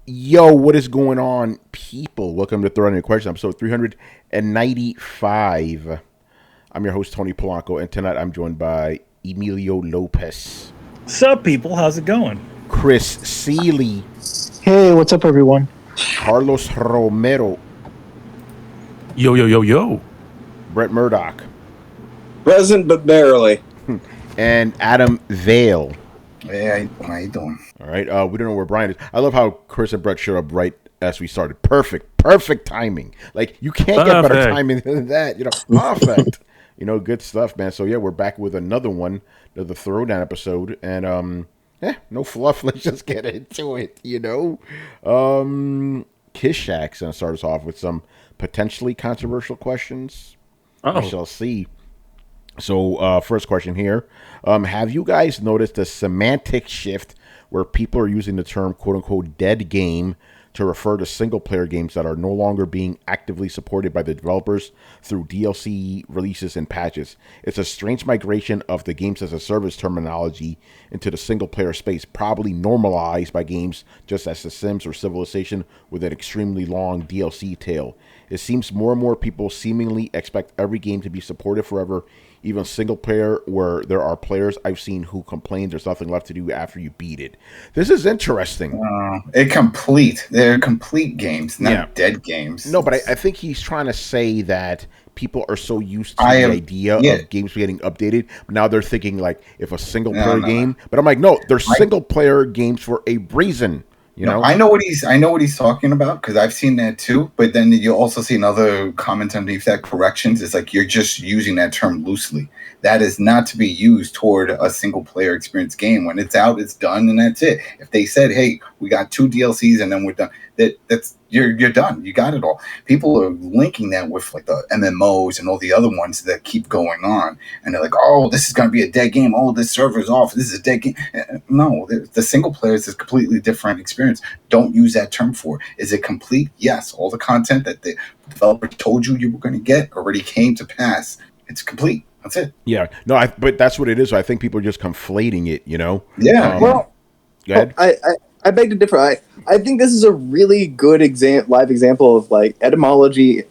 Yo, what is going on, people? Welcome to Throwdown Your Questions, episode 395. I'm your host, Tony Polanco, and tonight I'm joined by Emilio Lopez, Sup, people? How's it going? Chris Seeley, Hey, what's up, everyone? Carlos Romero, Yo. Brett Murdoch, Present but barely. and Adam Vale. Hey, how you doing? All right, we don't know where Brian is. I love how Chris and Brett showed up right as we started. Perfect timing. Like, you can't get better timing than that. Perfect. Good stuff, man. So, yeah, we're back with another one, the Throwdown episode. And, no fluff. Let's just get into it, Kiss Shack's going to start us off with some potentially controversial questions. Oh. We shall see. So, first question here. Have you guys noticed a semantic shift where people are using the term quote-unquote dead game to refer to single-player games that are no longer being actively supported by the developers through DLC releases and patches? It's a strange migration of the games as a service terminology into the single-player space, probably normalized by games just as The Sims or Civilization with an extremely long DLC tail. It seems more and more people seemingly expect every game to be supported forever, even single player, where there are players I've seen who complain there's nothing left to do after you beat it. This is interesting. They're complete games, not dead games. No, but I think he's trying to say that people are so used to the idea of games getting updated. Now they're thinking like if a single player game, but I'm like, no, they're single player games for a reason. I know what he's talking about because I've seen that too. But then you also see another comment underneath that, corrections. It's like you're just using that term loosely. That is not to be used toward a single player experience game. When it's out, it's done, and that's it. If they said, "Hey, we got 2 DLCs and then we're done," that's you're done. You got it all. People are linking that with like the MMOs and all the other ones that keep going on, and they're like, "Oh, this is going to be a dead game. Oh, this server's off. This is a dead game." No, the single player is a completely different experience. Don't use that term for it. Is it complete? Yes. All the content that the developer told you were going to get already came to pass. It's complete. That's it. Yeah. No, but that's what it is. So I think people are just conflating it, Yeah. Well, go ahead. I beg to differ. I think this is a really good live example of like etymology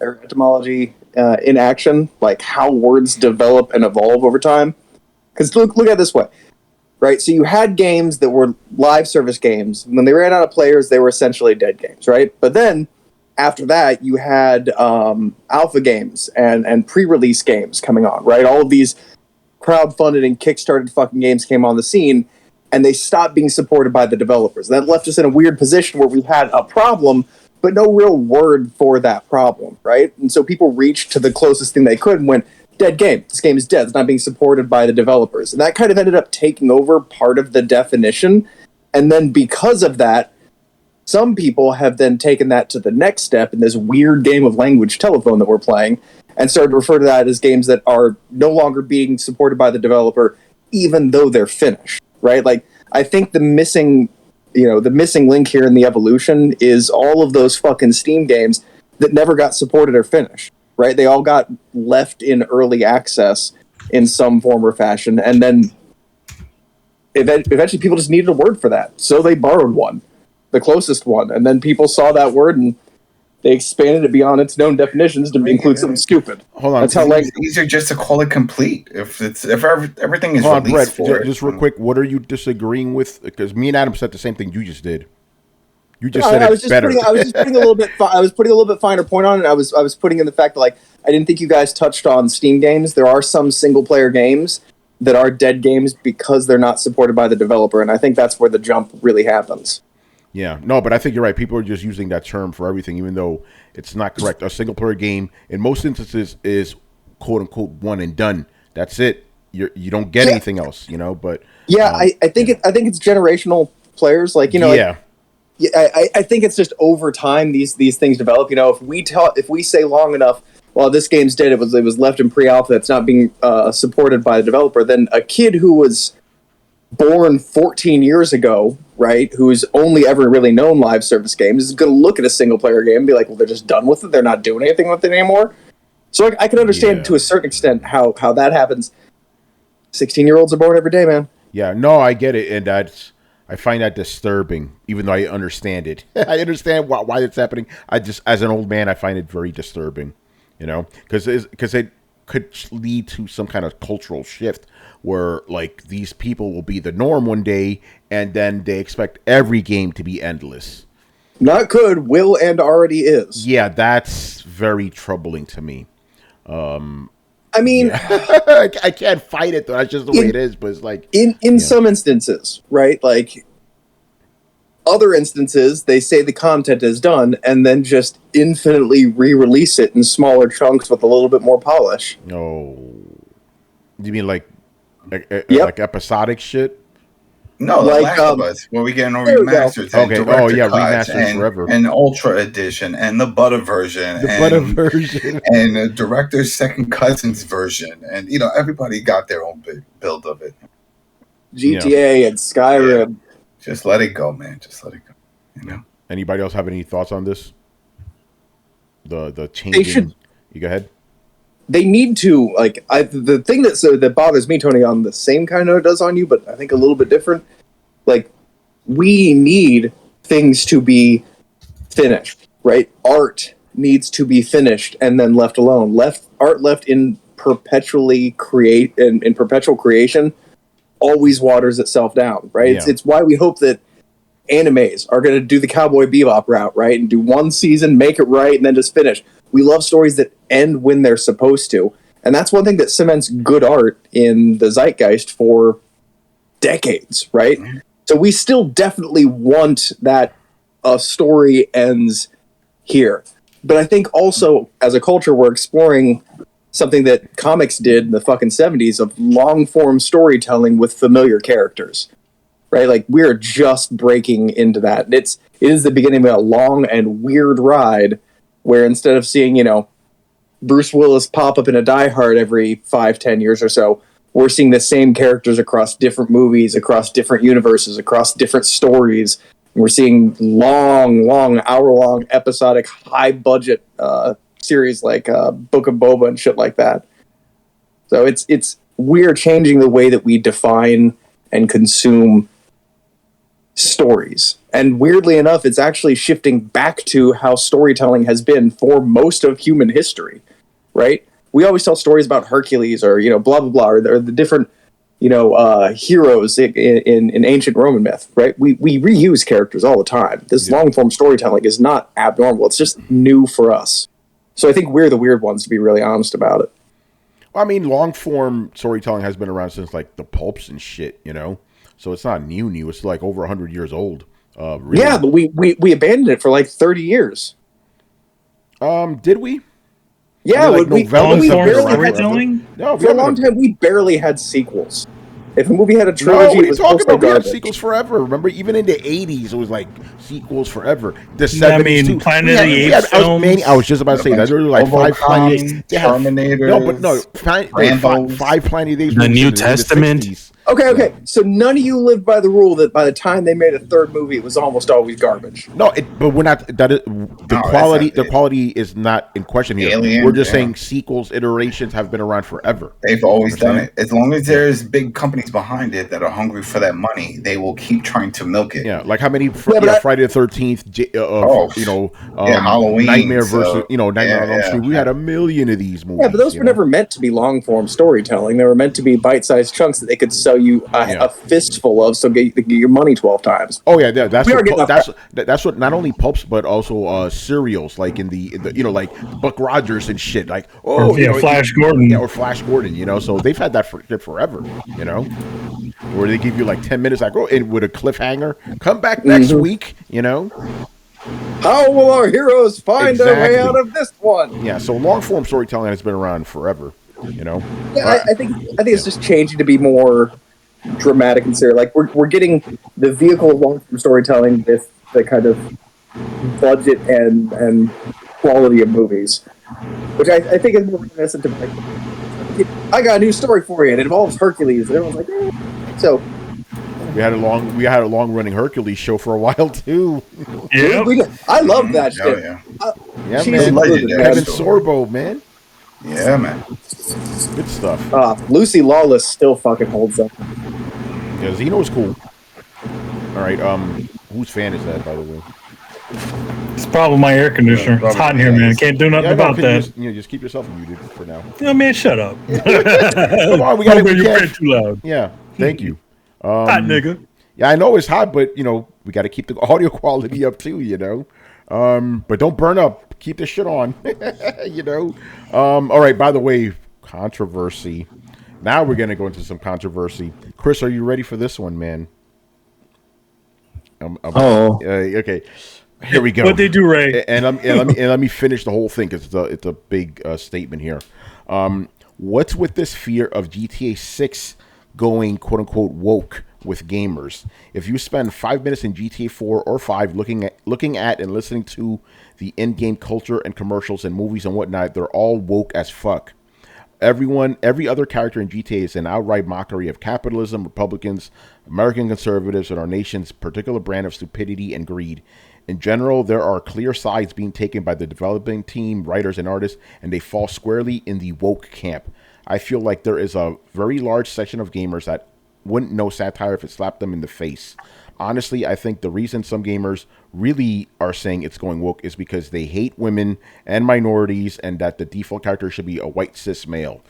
in action, like how words develop and evolve over time. Because look at it this way, right? So you had games that were live service games. When they ran out of players, they were essentially dead games, right? But then after that, you had alpha games and pre-release games coming on, right? All of these crowdfunded and kickstarted fucking games came on the scene, and they stopped being supported by the developers. That left us in a weird position where we had a problem, but no real word for that problem, right? And so people reached to the closest thing they could and went, dead game. This game is dead. It's not being supported by the developers. And that kind of ended up taking over part of the definition. And then because of that, some people have then taken that to the next step in this weird game of language telephone that we're playing and started to refer to that as games that are no longer being supported by the developer, even though they're finished, right? Like, I think the missing link here in the evolution is all of those fucking Steam games that never got supported or finished, right? They all got left in early access in some form or fashion, and then eventually people just needed a word for that, so they borrowed one. The closest one, and then people saw that word and they expanded it beyond its known definitions to include something stupid. Hold on, that's how it's easier just to call it complete if everything is released Brett, for just real quick. What are you disagreeing with? Because me and Adam said the same thing you just did. You just said it's better. I was just putting a little bit. I was putting a little bit finer point on it. I was putting in the fact that like I didn't think you guys touched on Steam games. There are some single player games that are dead games because they're not supported by the developer, and I think that's where the jump really happens. Yeah, no, but I think you're right. People are just using that term for everything, even though it's not correct. A single-player game, in most instances, is "quote-unquote" one and done. That's it. You don't get anything else, But I think it's generational players, like Yeah, I think it's just over time these things develop. If we say long enough, well, this game's dead. It was left in pre-alpha. It's not being supported by the developer. Then a kid who was born 14 years ago, right, who's only ever really known live service games, is going to look at a single-player game and be like, well, they're just done with it. They're not doing anything with it anymore. So I can understand to a certain extent how that happens. 16-year-olds are born every day, man. Yeah, no, I get it, and that's I find that disturbing, even though I understand it. I understand why it's happening. I just, as an old man, I find it very disturbing, because it could lead to some kind of cultural shift where like these people will be the norm one day, and then they expect every game to be endless. Not could, will, and already is. Yeah, that's very troubling to me. I mean, I can't fight it though. That's just the way it is. But it's like in some instances, right? Like other instances, they say the content is done and then just infinitely re-release it in smaller chunks with a little bit more polish. No, you mean like episodic shit? No, like, Last of Us, where we get no there we go. remasters. And Okay. director Oh yeah, cuts remasters forever. and Ultra Edition and the Butter version. The Butter version. And the director's second cousin's version. And, everybody got their own build of it. GTA and Skyrim. Yeah. Just let it go, man. Just let it go. Anybody else have any thoughts on this? The changing. They should. You go ahead. They need to, the thing that bothers me, Tony, on the same kind of does on you, but I think a little bit different. Like, we need things to be finished, right? Art needs to be finished and then left alone. Art left in perpetual creation always waters itself down, right? Yeah. It's why we hope that animes are going to do the Cowboy Bebop route, right? And do one season, make it right, and then just finish. We love stories that end when they're supposed to. And that's one thing that cements good art in the zeitgeist for decades, right? Mm-hmm. So we still definitely want that a story ends here. But I think also, as a culture, we're exploring something that comics did in the fucking 70s of long-form storytelling with familiar characters. Right? Like, we're just breaking into that. It is the beginning of a long and weird ride where instead of seeing, Bruce Willis pop up in a Die Hard every 5-10 years or so, we're seeing the same characters across different movies, across different universes, across different stories. And we're seeing long, hour-long, episodic, high-budget series like Book of Boba and shit like that. So we're changing the way that we define and consume stories. And weirdly enough, it's actually shifting back to how storytelling has been for most of human history, right? We always tell stories about Hercules or, blah, blah, blah, or the different, heroes in ancient Roman myth, right? We reuse characters all the time. This long-form storytelling is not abnormal. It's just new for us. So I think we're the weird ones, to be really honest about it. Well, I mean, long-form storytelling has been around since, like, the pulps and shit, So it's not new. It's like over 100 years old. Really. Yeah, but we abandoned it for like 30 years. Did we? Yeah, I mean, like we barely storytelling? No, for a long time we barely had sequels. If a movie had a trilogy, it was talking mostly about? We had garbage. sequels forever. Remember, even in the 80s, it was like sequels forever. The 70s, I mean, too. Planet of the Apes films. I was just about to say that. There were like five Planet of the Apes. Terminator. Five Planet of the Apes. The New Testament. Okay. So none of you lived by the rule that by the time they made a third movie, it was almost always garbage. No, but we're not. The quality is not in question here. Alien, we're just saying sequels, iterations have been around forever. They've always done it. As long as there's big companies behind it that are hungry for that money, they will keep trying to milk it. Yeah, like how many Friday the 13th, Halloween, Nightmare versus Nightmare on Elm Street. We had a million of these movies. Yeah, but those were never meant to be long form storytelling. They were meant to be bite-sized chunks that they could sell you a fistful of, so get your money 12 times. Oh yeah, that's what not only pulps but also cereals, like in the like Buck Rogers and shit, like Flash Gordon, or Flash Gordon, so they've had that forever, where they give you like 10 minutes, like and with a cliffhanger, come back next week, How will our heroes find their way out of this one? Yeah, so long form storytelling has been around forever, Yeah, I think it's just changing to be more dramatic and serious. Like we're getting the vehicle of long form storytelling with the kind of budget and quality of movies, which I think is more reminiscent to like, I got a new story for you, and it involves Hercules, and everyone's like, So we had a long running Hercules show for a while too. Yeah, I love that shit. Yeah, man. Kevin Sorbo, man. Yeah, man. Good stuff. Lucy Lawless still fucking holds up. Yeah, Xeno's cool. All right. Whose fan is that, by the way? It's probably my air conditioner. It's hot in here, man. Can't do nothing about that. Just keep yourself muted for now. No, man, shut up. Come on, we got to. You're too loud. Yeah. Thank you. Hot nigga. Yeah, I know it's hot, but we got to keep the audio quality up too. But don't burn up. Keep this shit on. All right. By the way, controversy. Now we're gonna go into some controversy. Chris, are you ready for this one, man? Okay. Here we go. What they do, Ray? And let me finish the whole thing because it's a big statement here. What's with this fear of GTA 6 going quote unquote woke with gamers? If you spend 5 minutes in GTA 4 or 5 looking at and listening to the in-game culture and commercials and movies and whatnot, they're all woke as fuck. Every other character in GTA is an outright mockery of capitalism, Republicans, American conservatives, and our nation's particular brand of stupidity and greed. In general, there are clear sides being taken by the developing team, writers, and artists, and they fall squarely in the woke camp. I feel like there is a very large section of gamers that wouldn't know satire if it slapped them in the face. Honestly, I think the reason some gamers really are saying it's going woke is because they hate women and minorities and that the default character should be a white cis male.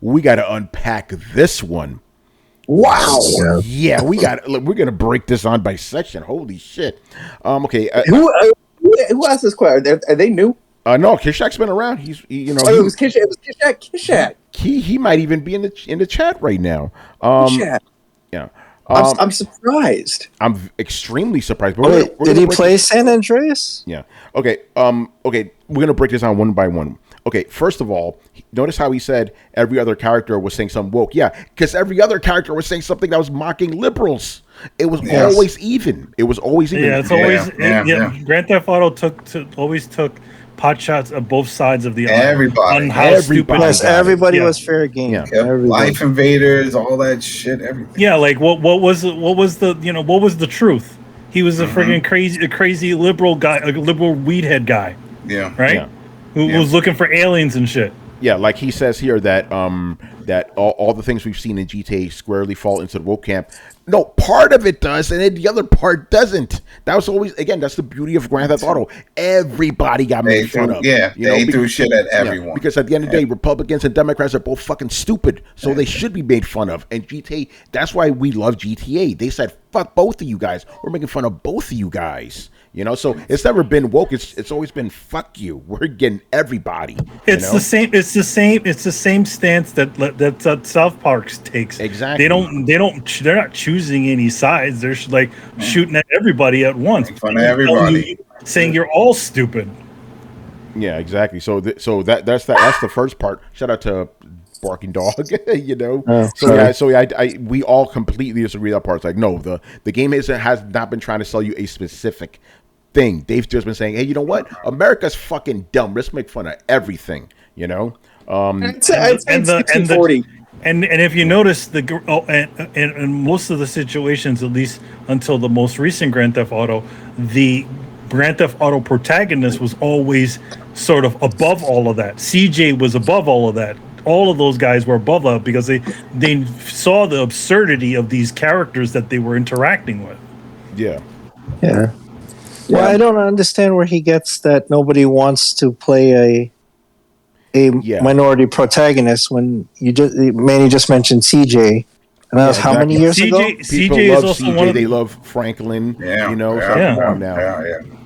We got to unpack this one. Wow. Yeah, we're going to break this on by section. Holy shit. Okay. Who asked this question? Are they new? No, Kishak's been around. It was Kishak. It was Kishak. He might even be in the chat right now. Kishak. Yeah. I'm surprised. I'm extremely surprised. But did he play San Andreas? Yeah. Okay. Okay. We're gonna break this down one by one. Okay. First of all, notice how he said every other character was saying something woke. Yeah, because every other character was saying something that was mocking liberals. It was always even. It was always even. Yeah, it's always. Grand Theft Auto always took pot shots at both sides of the everybody. Yes, everybody was fair game. Yeah. Life invaders, all that shit, everything. Yeah, like what was the truth? He was a friggin' crazy liberal guy, a liberal weedhead guy. Yeah. Right? Yeah. Who was looking for aliens and shit. Yeah, like he says here that that all the things we've seen in GTA squarely fall into the woke camp. No, part of it does, and then the other part doesn't. That was always, again, that's the beauty of Grand Theft Auto. Everybody got made fun of. Yeah, they threw shit at everyone. Because at the end of the day, Republicans and Democrats are both fucking stupid, so they should be made fun of. And GTA, that's why we love GTA. They said, fuck both of you guys. We're making fun of both of you guys. So it's never been woke. It's always been fuck you. We're getting everybody. It's the same. It's the same stance that South Park takes. Exactly. They're not choosing any sides. They're like shooting at everybody at once. Making fun of everybody. Saying you're all stupid. Yeah, exactly. So that's the first part. Shout out to Barking Dog. We all completely disagree with that part. It's like, no, the game has not been trying to sell you a specific thing. They've just been saying, hey, you know what? America's fucking dumb. Let's make fun of everything. It's 60-40. And if you notice in most of the situations, at least until the most recent Grand Theft Auto, the Grand Theft Auto protagonist was always sort of above all of that. CJ was above all of that. All of those guys were above that because they saw the absurdity of these characters that they were interacting with. Yeah. Well, I don't understand where he gets that nobody wants to play a minority protagonist when you just mentioned CJ. And that was how many years ago? CJ love CJ. They love Franklin.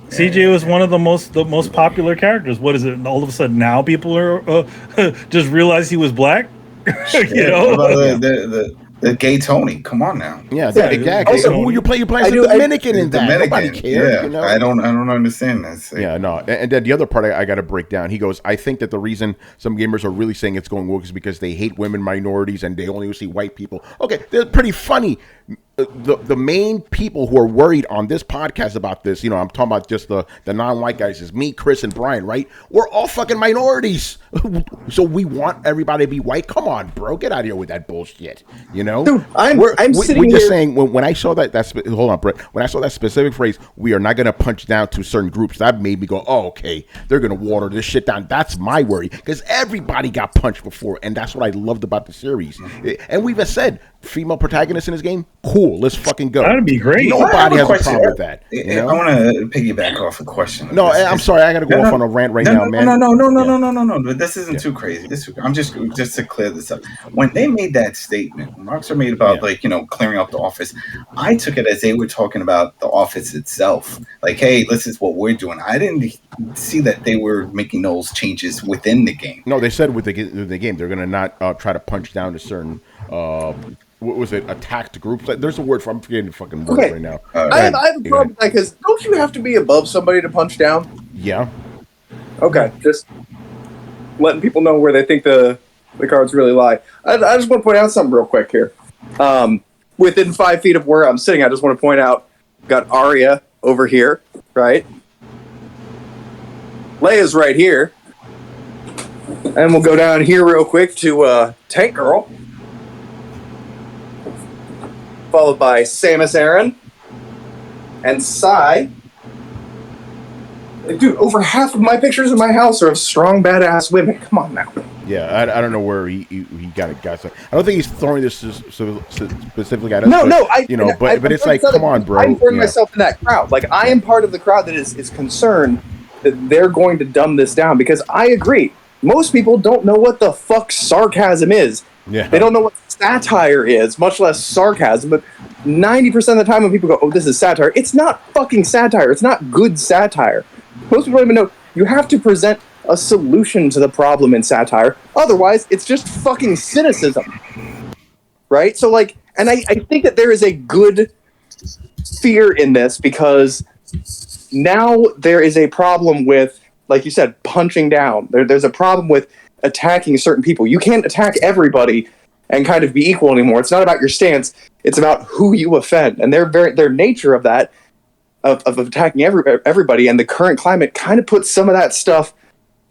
CJ was one of the most popular characters. What is it? All of a sudden now people are just realize he was black. The gay Tony. Come on now. Yeah, exactly. Also, who you play? You play as a Dominican in that. Nobody cares. Yeah, I don't understand that. Yeah, no. And then the other part I got to break down. He goes, I think that the reason some gamers are really saying it's going woke is because they hate women, minorities, and they only see white people. Okay, they're pretty funny. The main people who are worried on this podcast about this, I'm talking about just the non-white guys, is me, Chris, and Brian, right? We're all fucking minorities. So we want everybody to be white. Come on, bro. Get out of here with that bullshit. Dude, I'm sitting we're just here saying when I saw hold on, Brett. When I saw that specific phrase, we are not going to punch down to certain groups, that made me go, oh, okay, they're going to water this shit down. That's my worry because everybody got punched before, and that's what I loved about the series. And we even said, female protagonists in this game, cool. Let's fucking go. That'd be great. Nobody has a problem with that. You know? I want to piggyback off a question. No, I'm sorry. I got to go off on a rant right now, man. No. But this isn't too crazy. I'm just to clear this up. When they made that statement, when Rockstar made about clearing up the office, I took it as they were talking about the office itself. Like, hey, this is what we're doing. I didn't see that they were making those changes within the game. No, they said with the game they're going to not try to punch down to certain. What was it? Attacked groups. There's a word for. I'm forgetting the fucking word right now. I have a problem with that because don't you have to be above somebody to punch down? Yeah. Okay, just letting people know where they think the cards really lie. I just want to point out something real quick here. Within 5 feet of where I'm sitting, I just want to point out, got Arya over here, right? Leia's right here. And we'll go down here real quick to Tank Girl. Followed by Samus Aran and Sai. Dude, over half of my pictures in my house are of strong, badass women. Come on now. Yeah, I don't know where he got it. I don't think he's throwing this specifically at us. No, but it's like, come on, bro. I'm throwing myself in that crowd. Like, I am part of the crowd that is concerned that they're going to dumb this down because I agree. Most people don't know what the fuck sarcasm is. Yeah. They don't know what satire is, much less sarcasm. But 90% of the time when people go, oh, this is satire, it's not fucking satire. It's not good satire. Most people don't even know you have to present a solution to the problem in satire. Otherwise, it's just fucking cynicism. Right? So, like, and I think that there is a good fear in this because now there is a problem with, like you said, punching down. There's a problem with attacking certain people. You can't attack everybody and kind of be equal anymore. It's not about your stance. It's about who you offend. And their nature of that, of attacking everybody, and the current climate kind of puts some of that stuff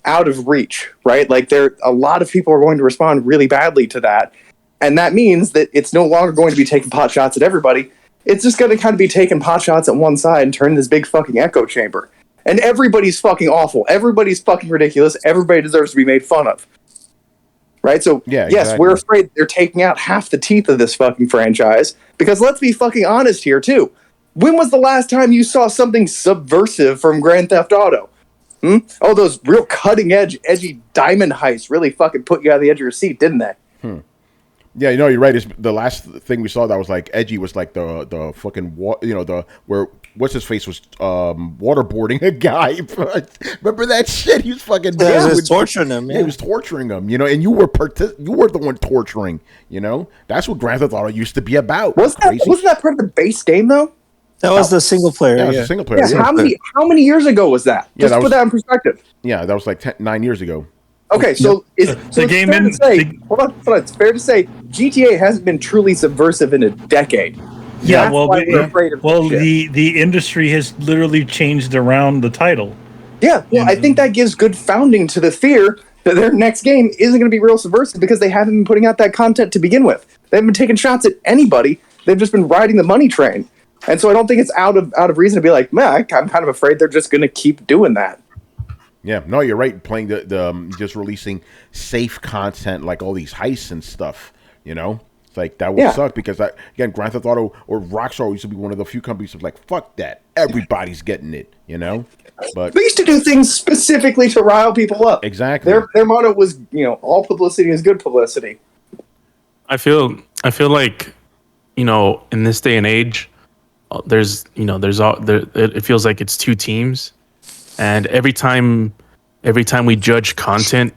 out of reach, right? Like, a lot of people are going to respond really badly to that. And that means that it's no longer going to be taking pot shots at everybody. It's just going to kind of be taking pot shots at one side and turning this big fucking echo chamber. And everybody's fucking awful. Everybody's fucking ridiculous. Everybody deserves to be made fun of. Right? So, yeah, yes, exactly. We're afraid they're taking out half the teeth of this fucking franchise. Because let's be fucking honest here, too. When was the last time you saw something subversive from Grand Theft Auto? Oh, those real cutting-edge, edgy diamond heists really fucking put you out of the edge of your seat, didn't they? Yeah, you're right. It's the last thing we saw that was like edgy was like the fucking where what's his face was waterboarding a guy. Remember that shit? He was fucking he was torturing him. Yeah, he was torturing him. And you were the one torturing. That's what Grand Theft Auto used to be about. Wasn't that part of the base game though? That was the single player. Yeah, it was a single player. Yeah. How many years ago was that? Just put that in perspective. Yeah, that was like 9 years ago. Okay, so it's fair to say GTA hasn't been truly subversive in a decade. Yeah, the industry has literally changed around the title. Yeah, well, I think that gives good founding to the fear that their next game isn't going to be real subversive because they haven't been putting out that content to begin with. They haven't been taking shots at anybody. They've just been riding the money train. And so I don't think it's out of reason to be like, man, I'm kind of afraid they're just going to keep doing that. Yeah, no, you're right. Playing the just releasing safe content like all these heists and stuff. It's like that would suck because again, Grand Theft Auto or Rockstar used to be one of the few companies that was like, fuck that, everybody's getting it. But they used to do things specifically to rile people up. Exactly. Their motto was, all publicity is good publicity. I feel like, in this day and age, it feels like it's two teams. And every time we judge content,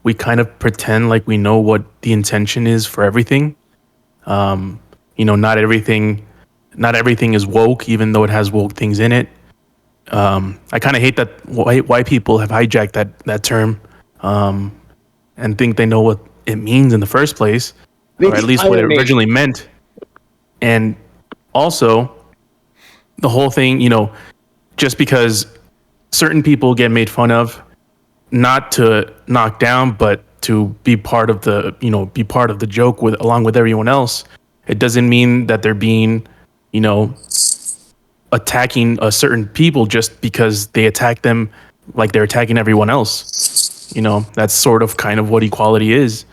we kind of pretend like we know what the intention is for everything. Not everything is woke, even though it has woke things in it. I kind of hate that white people have hijacked that term and think they know what it means in the first place, or at least what it originally meant. And also, the whole thing, just because certain people get made fun of, not to knock down, but to be part of the joke along with everyone else. It doesn't mean that they're being, attacking a certain people just because they attack them like they're attacking everyone else. That's sort of kind of what equality is.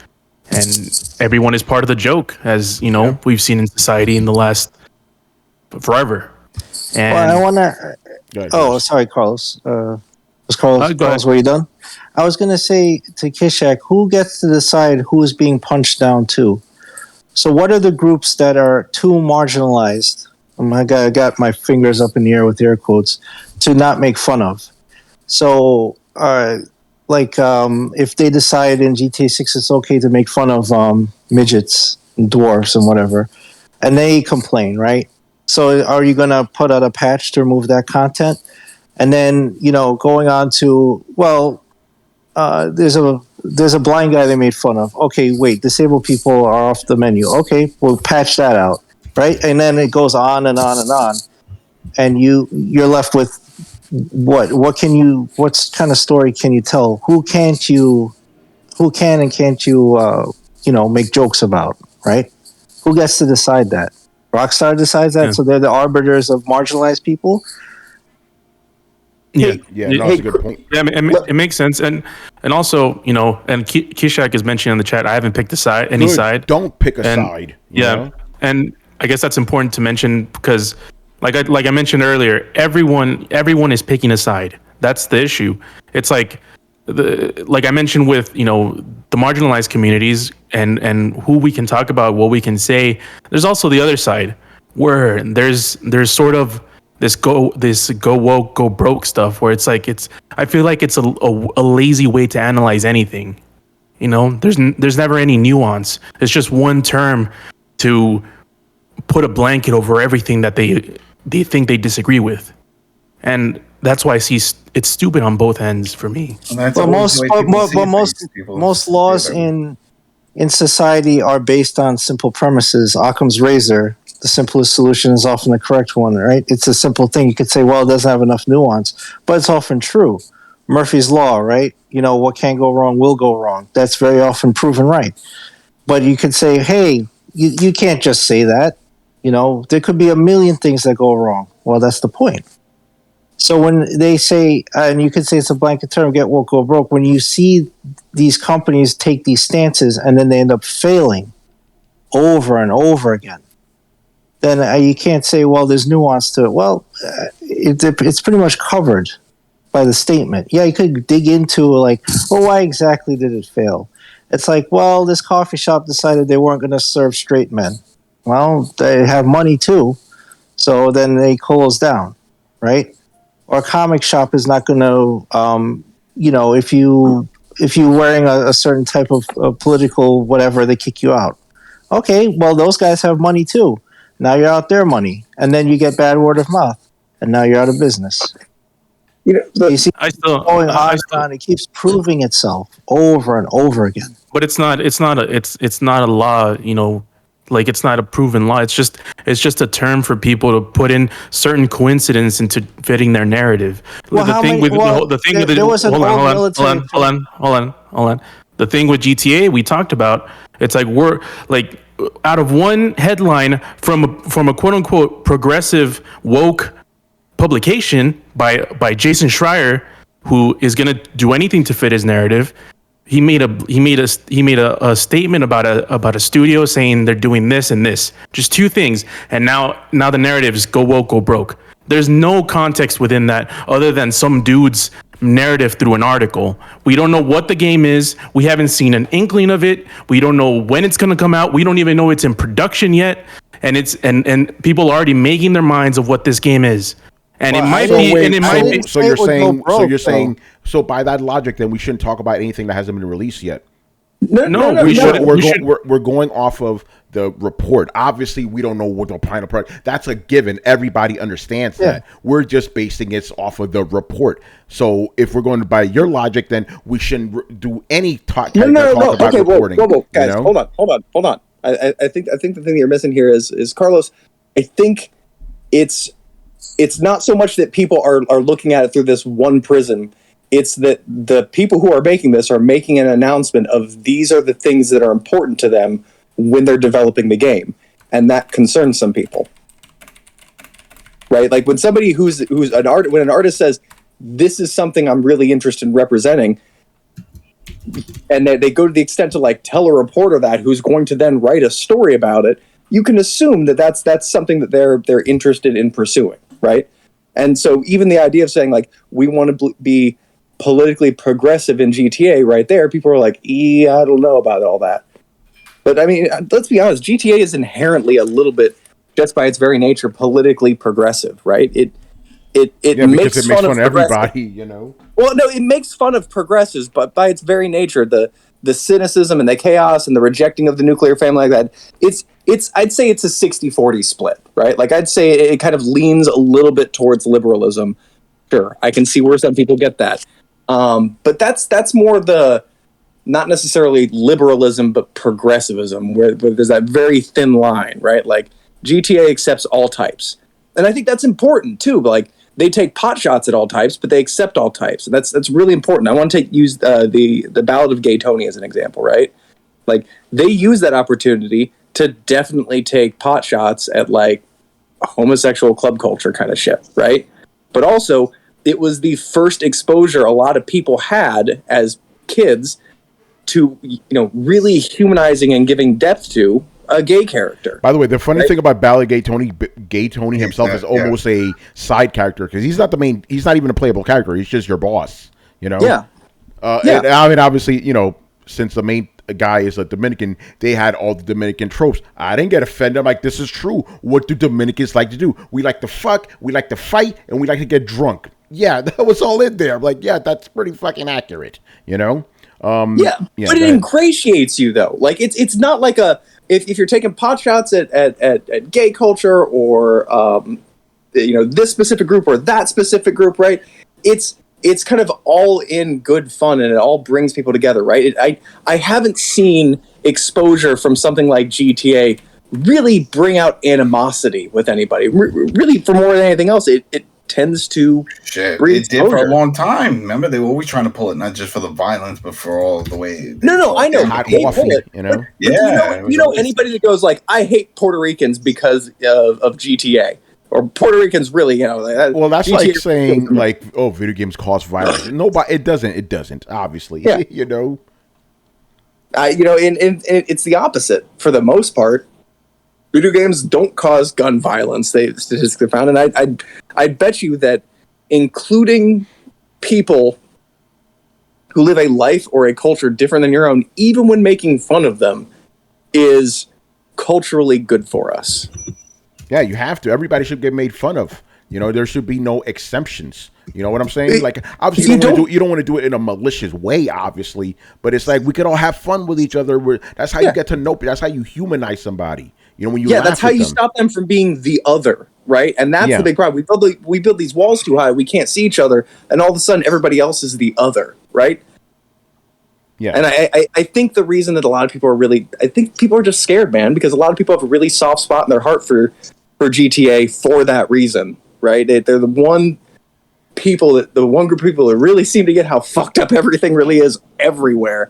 and everyone is part of the joke, as you know, we've seen in society in the last forever. And I want to. Oh, sorry, Carlos. Was Carlos? Go ahead. Were you done? I was going to say to Kishak, who gets to decide who is being punched down to? So, what are the groups that are too marginalized? I got my fingers up in the air with air quotes to not make fun of. So, if they decide in GTA 6 it's okay to make fun of midgets and dwarves and whatever, and they complain, right? So, are you going to put out a patch to remove that content? And then, going on to, there's a blind guy they made fun of. Okay, wait, disabled people are off the menu. Okay, we'll patch that out, right? And then it goes on and on and on, and you're left with what kind of story can you tell? Who can and can't you make jokes about, right? Who gets to decide that? Rockstar decides that, so they're the arbiters of marginalized people. Yeah, that's a good point. Yeah, it makes sense, and also, and Kishak is mentioning in the chat, I haven't picked any side. Don't pick a side. And I guess that's important to mention because, like I mentioned earlier, everyone is picking a side. That's the issue. It's like I mentioned with the marginalized communities and who we can talk about, what we can say. There's also the other side where there's sort of this go woke, go broke stuff where I feel like it's a lazy way to analyze anything. There's never any nuance. It's just one term to put a blanket over everything that they think they disagree with. And that's why I see it's stupid on both ends for me. But most laws in society are based on simple premises. Occam's razor, the simplest solution is often the correct one, right? It's a simple thing. You could say, well, it doesn't have enough nuance, but it's often true. Murphy's Law, right? What can go wrong will go wrong. That's very often proven right. But you could say, hey, you can't just say that. There could be a million things that go wrong. Well, that's the point. So when they say, and you could say it's a blanket term, get woke, go broke, when you see these companies take these stances and then they end up failing over and over again, then you can't say, well, there's nuance to it. Well, it's pretty much covered by the statement. Yeah, you could dig into why exactly did it fail? It's like, well, this coffee shop decided they weren't going to serve straight men. Well, they have money too, so then they close down, right? Or a comic shop is not going to, if you're wearing a certain type of political whatever, they kick you out. Okay, well, those guys have money too. Now you're out their money, and then you get bad word of mouth, and now you're out of business. You see, going on and on. It keeps proving itself over and over again. But it's not a law, it's not a proven law. It's just a term for people to put in certain coincidence into fitting their narrative. Well, hold on. The thing with GTA we talked about, it's like we're like out of one headline from a quote unquote progressive woke publication by Jason Schreier, who is going to do anything to fit his narrative. He made a statement about a studio saying they're doing this and this, just two things, and now the narrative is go woke, go broke. There's no context within that other than some dude's narrative through an article. We don't know what the game is. We haven't seen an inkling of it. We don't know when it's going to come out. We don't even know it's in production yet, and and people are already making their minds of what this game is. And it might be. So you're saying. So by that logic, then we shouldn't talk about anything that hasn't been released yet. No, we're going off of the report. Obviously, we don't know what the final product. That's a given. Everybody understands that. We're just basing it off of the report. So if we're going by your logic, then we shouldn't do any talk about okay, reporting. Whoa, guys, hold on. I think the thing that you're missing here is Carlos. I think it's not so much that people are looking at it through this one prism. It's that the people who are making this are making an announcement of these are the things that are important to them when they're developing the game, and that concerns some people, right? Like when somebody when an artist says, "This is something I'm really interested in representing," and they go to the extent to like tell a reporter that, who's going to then write a story about it, you can assume that that's something that they're interested in pursuing, right? And so even the idea of saying like we want to be politically progressive in GTA, right there, people are like, I don't know about all that. But I mean, let's be honest, GTA is inherently a little bit, just by its very nature, politically progressive, right? It makes fun of everybody, you know. Well, no, it makes fun of progressives, but by its very nature, the cynicism and the chaos and the rejecting of the nuclear family, like that, I'd say it's a 60-40 split, right? Like I'd say it kind of leans a little bit towards liberalism. Sure, I can see where some people get that, but that's more the, not necessarily liberalism, but progressivism, where there's that very thin line, right? Like GTA accepts all types, and I think that's important too. Like they take pot shots at all types, but they accept all types, and that's really important. I want to use the Ballad of Gay Tony as an example, right? Like they use that opportunity to definitely take pot shots at like homosexual club culture kind of shit, right? But also, it was the first exposure a lot of people had as kids to, you know, really humanizing and giving depth to a gay character. By the way, the funny thing about Ballad Gay Tony himself is almost a side character, because he's not the main. He's not even a playable character. He's just your boss. You know. Yeah. And, I mean, obviously, you know, since the main guy is a Dominican, they had all the Dominican tropes. I didn't get offended. I'm like, this is true. What do Dominicans like to do? We like to fuck, we like to fight, and we like to get drunk. Yeah, that was all in there. I'm like, yeah, that's pretty fucking accurate. You know. But it ingratiates you though. Like it's not like if you're taking pot shots at gay culture or you know, this specific group or that specific group, right? It's kind of all in good fun, and it all brings people together, right? I haven't seen exposure from something like GTA really bring out animosity with anybody. Really, for more than anything else, it tends to it did for a long time. Remember, they were always trying to pull it not just for the violence, but for all the way. No, I know. Hot coffee, you know. But you know anybody that goes like, I hate Puerto Ricans because of GTA, or Puerto Ricans really, you know. Well, that's GTA like saying like, oh, video games cause violence. Nobody, it doesn't. Obviously, yeah. You know. You know, and it's the opposite for the most part. Video games don't cause gun violence. They statistically found, and I'd bet you that including people who live a life or a culture different than your own, even when making fun of them, is culturally good for us. Yeah, you have to. Everybody should get made fun of. You know, there should be no exemptions. You know what I'm saying? Like, obviously, you don't want to do it in a malicious way, obviously. But it's like we could all have fun with each other. That's how you get to know. That's how you humanize somebody. You know, when you that's how you stop them from being the other, right? And that's the big problem. We build these walls too high. We can't see each other, and all of a sudden, everybody else is the other, right? Yeah. And I think the reason that a lot of people I think people are just scared, man, because a lot of people have a really soft spot in their heart for GTA for that reason, right? They're the one group of people that really seem to get how fucked up everything really is everywhere.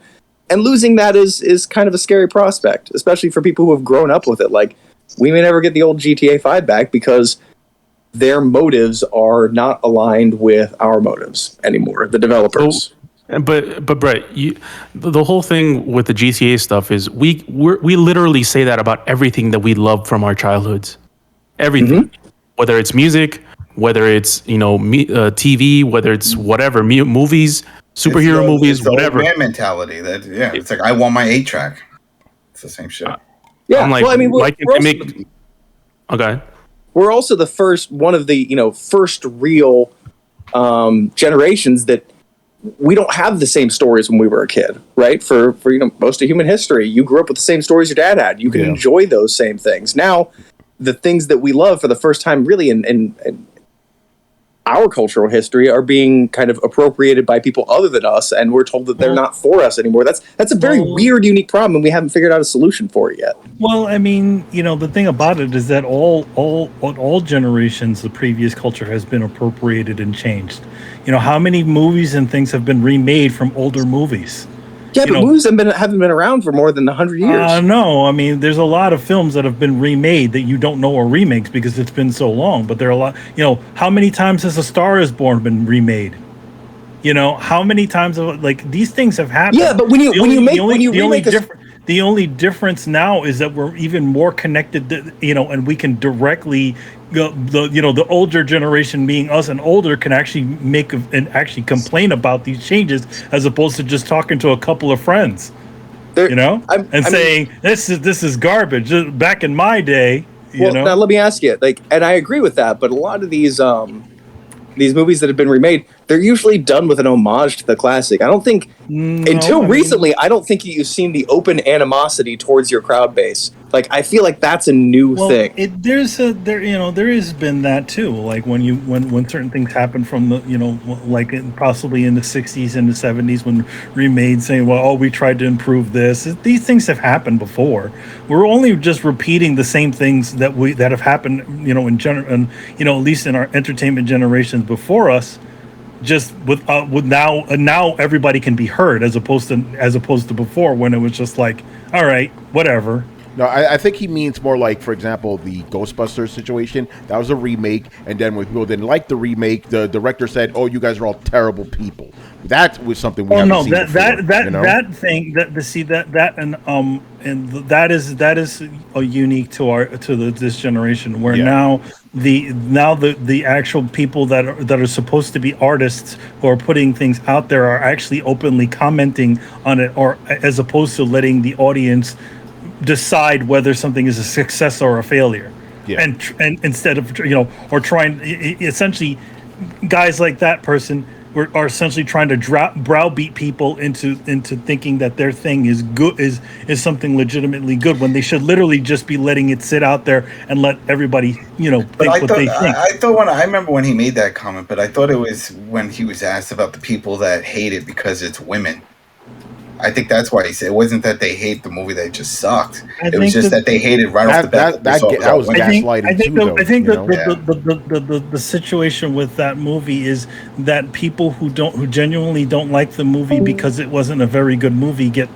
And losing that is kind of a scary prospect, especially for people who have grown up with it. Like, we may never get the old GTA 5 back because their motives are not aligned with our motives anymore, the developers. But Brett, the whole thing with the GTA stuff is we literally say that about everything that we love from our childhoods. Everything, whether it's music, whether it's, you know, TV, whether it's whatever, movies, superhero movies, it's whatever. The mentality that it's like I want my 8-track. It's the same shit. Yeah, I'm like, well, I mean, we're also the first one of the first real generations that we don't have the same stories when we were a kid, right? For most of human history, you grew up with the same stories your dad had. You can enjoy those same things. Now, the things that we love for the first time, really, in our cultural history, are being kind of appropriated by people other than us, and we're told that they're not for us anymore. That's a very weird, unique problem, and we haven't figured out a solution for it yet. Well, I mean, the thing about it is that all generations, the previous culture has been appropriated and changed. How many movies and things have been remade from older movies? Yeah, but movies haven't been around for more than 100 years. No, I mean, there's a lot of films that have been remade that you don't know are remakes because it's been so long. But there are a lot. How many times has A Star Is Born been remade? You know, how many times like these things have happened? Yeah, but when you remake the only difference now is that we're even more connected, and we can directly the older generation, being us and older, can actually and actually complain about these changes as opposed to just talking to a couple of friends, saying this is garbage. Back in my day, now let me ask you, and I agree with that, but a lot of these movies that have been remade, they're usually done with an homage to the classic. I don't think recently, I don't think you've seen the open animosity towards your crowd base. Like, I feel like that's a new thing. There has been that too. Like when certain things happen from the possibly in the 60s and the 70s when remade saying, well, we tried to improve this. These things have happened before. We're only just repeating the same things that have happened, in general, and at least in our entertainment generations before us. Just with now everybody can be heard as opposed to before when it was just like, all right, whatever. No, I think he means more like, for example, the Ghostbusters situation. That was a remake, and then when people didn't like the remake, the director said, "Oh, you guys are all terrible people." That was something we haven't seen before. That thing that is unique to this generation, where now the actual people that are supposed to be artists who are putting things out there are actually openly commenting on it, or as opposed to letting the audience decide whether something is a success or a failure. And instead of or trying, essentially guys like that person are essentially trying to browbeat people into thinking that their thing is good, is something legitimately good, when they should literally just be letting it sit out there and let everybody think what they think. I remember when he made that comment, but I thought it was when he was asked about the people that hate it because it's women. I think that's why he said it wasn't that they hate the movie; they just sucked. It was just that they hated right off the bat. That was gaslighting. I think the situation with that movie is that people who genuinely don't like the movie because it wasn't a very good movie get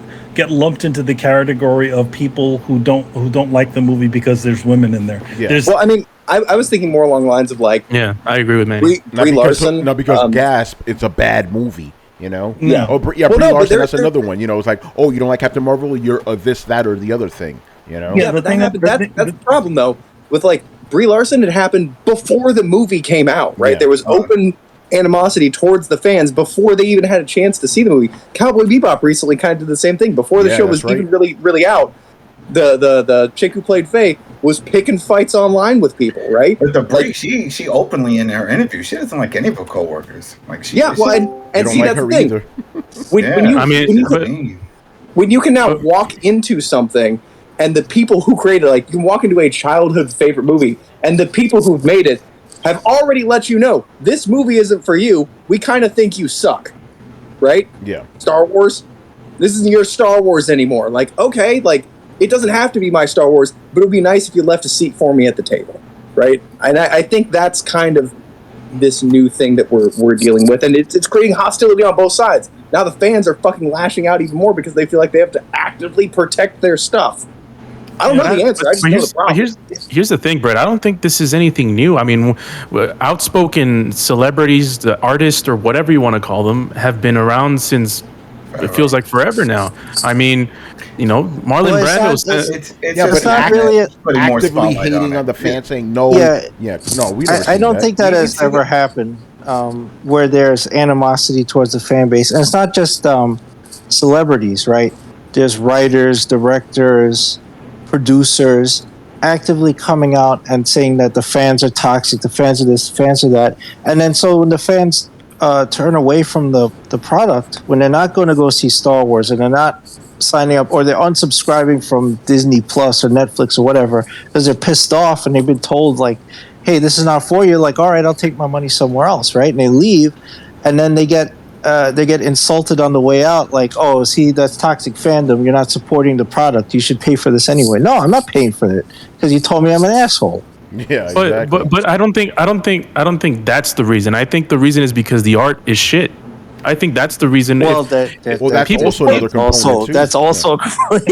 lumped into the category of people who don't like the movie because there's women in there. Yeah. Well, I mean, I was thinking more along the lines of like, yeah, I agree with Manny. Brie Larson. No, because Gasp, it's a bad movie. Yeah. Brie Larson, that's another one. It's like, oh, you don't like Captain Marvel, you're this, that, or the other thing. Yeah, but that's the problem though. With like Brie Larson, it happened before the movie came out, right? Yeah. There was open animosity towards the fans before they even had a chance to see the movie. Cowboy Bebop recently kind of did the same thing before the show was even really out. The chick who played Faye was picking fights online with people, right? But the Brie, she openly in her interview, she doesn't like any of her coworkers. Like see, don't see like that's her the thing. Either. When you can now walk into something, and the people who created, like, you can walk into a childhood favorite movie, and the people who've made it have already let you know this movie isn't for you. We kind of think you suck, right? Yeah. Star Wars, this isn't your Star Wars anymore. Like, okay, like, it doesn't have to be my Star Wars, but it would be nice if you left a seat for me at the table, right? And I think that's kind of this new thing that we're dealing with, and it's creating hostility on both sides. Now the fans are fucking lashing out even more because they feel like they have to actively protect their stuff. I don't know the answer. I just know the problem. Here's the thing, Brett. I don't think this is anything new. I mean, outspoken celebrities, the artists, or whatever you want to call them, have been around since it feels like forever now. I mean, Marlon Brando. It's not really actively hating on the fans, saying no. I don't think that has ever happened where there's animosity towards the fan base, and it's not just celebrities, right? There's writers, directors, producers actively coming out and saying that the fans are toxic, the fans are this, the fans are that, and then so when the fans turn away from the product, when they're not going to go see Star Wars and they're not signing up, or they're unsubscribing from Disney Plus or Netflix or whatever because they're pissed off and they've been told like, hey, this is not for you, like, all right, I'll take my money somewhere else, right? And they leave, and then they get insulted on the way out, like, oh, see, that's toxic fandom, you're not supporting the product, you should pay for this anyway. No, I'm not paying for it because you told me I'm an asshole. Yeah, exactly. But I don't think that's the reason. I think the reason is because the art is shit. I think that's the reason. Well, that's also another component too. That's also but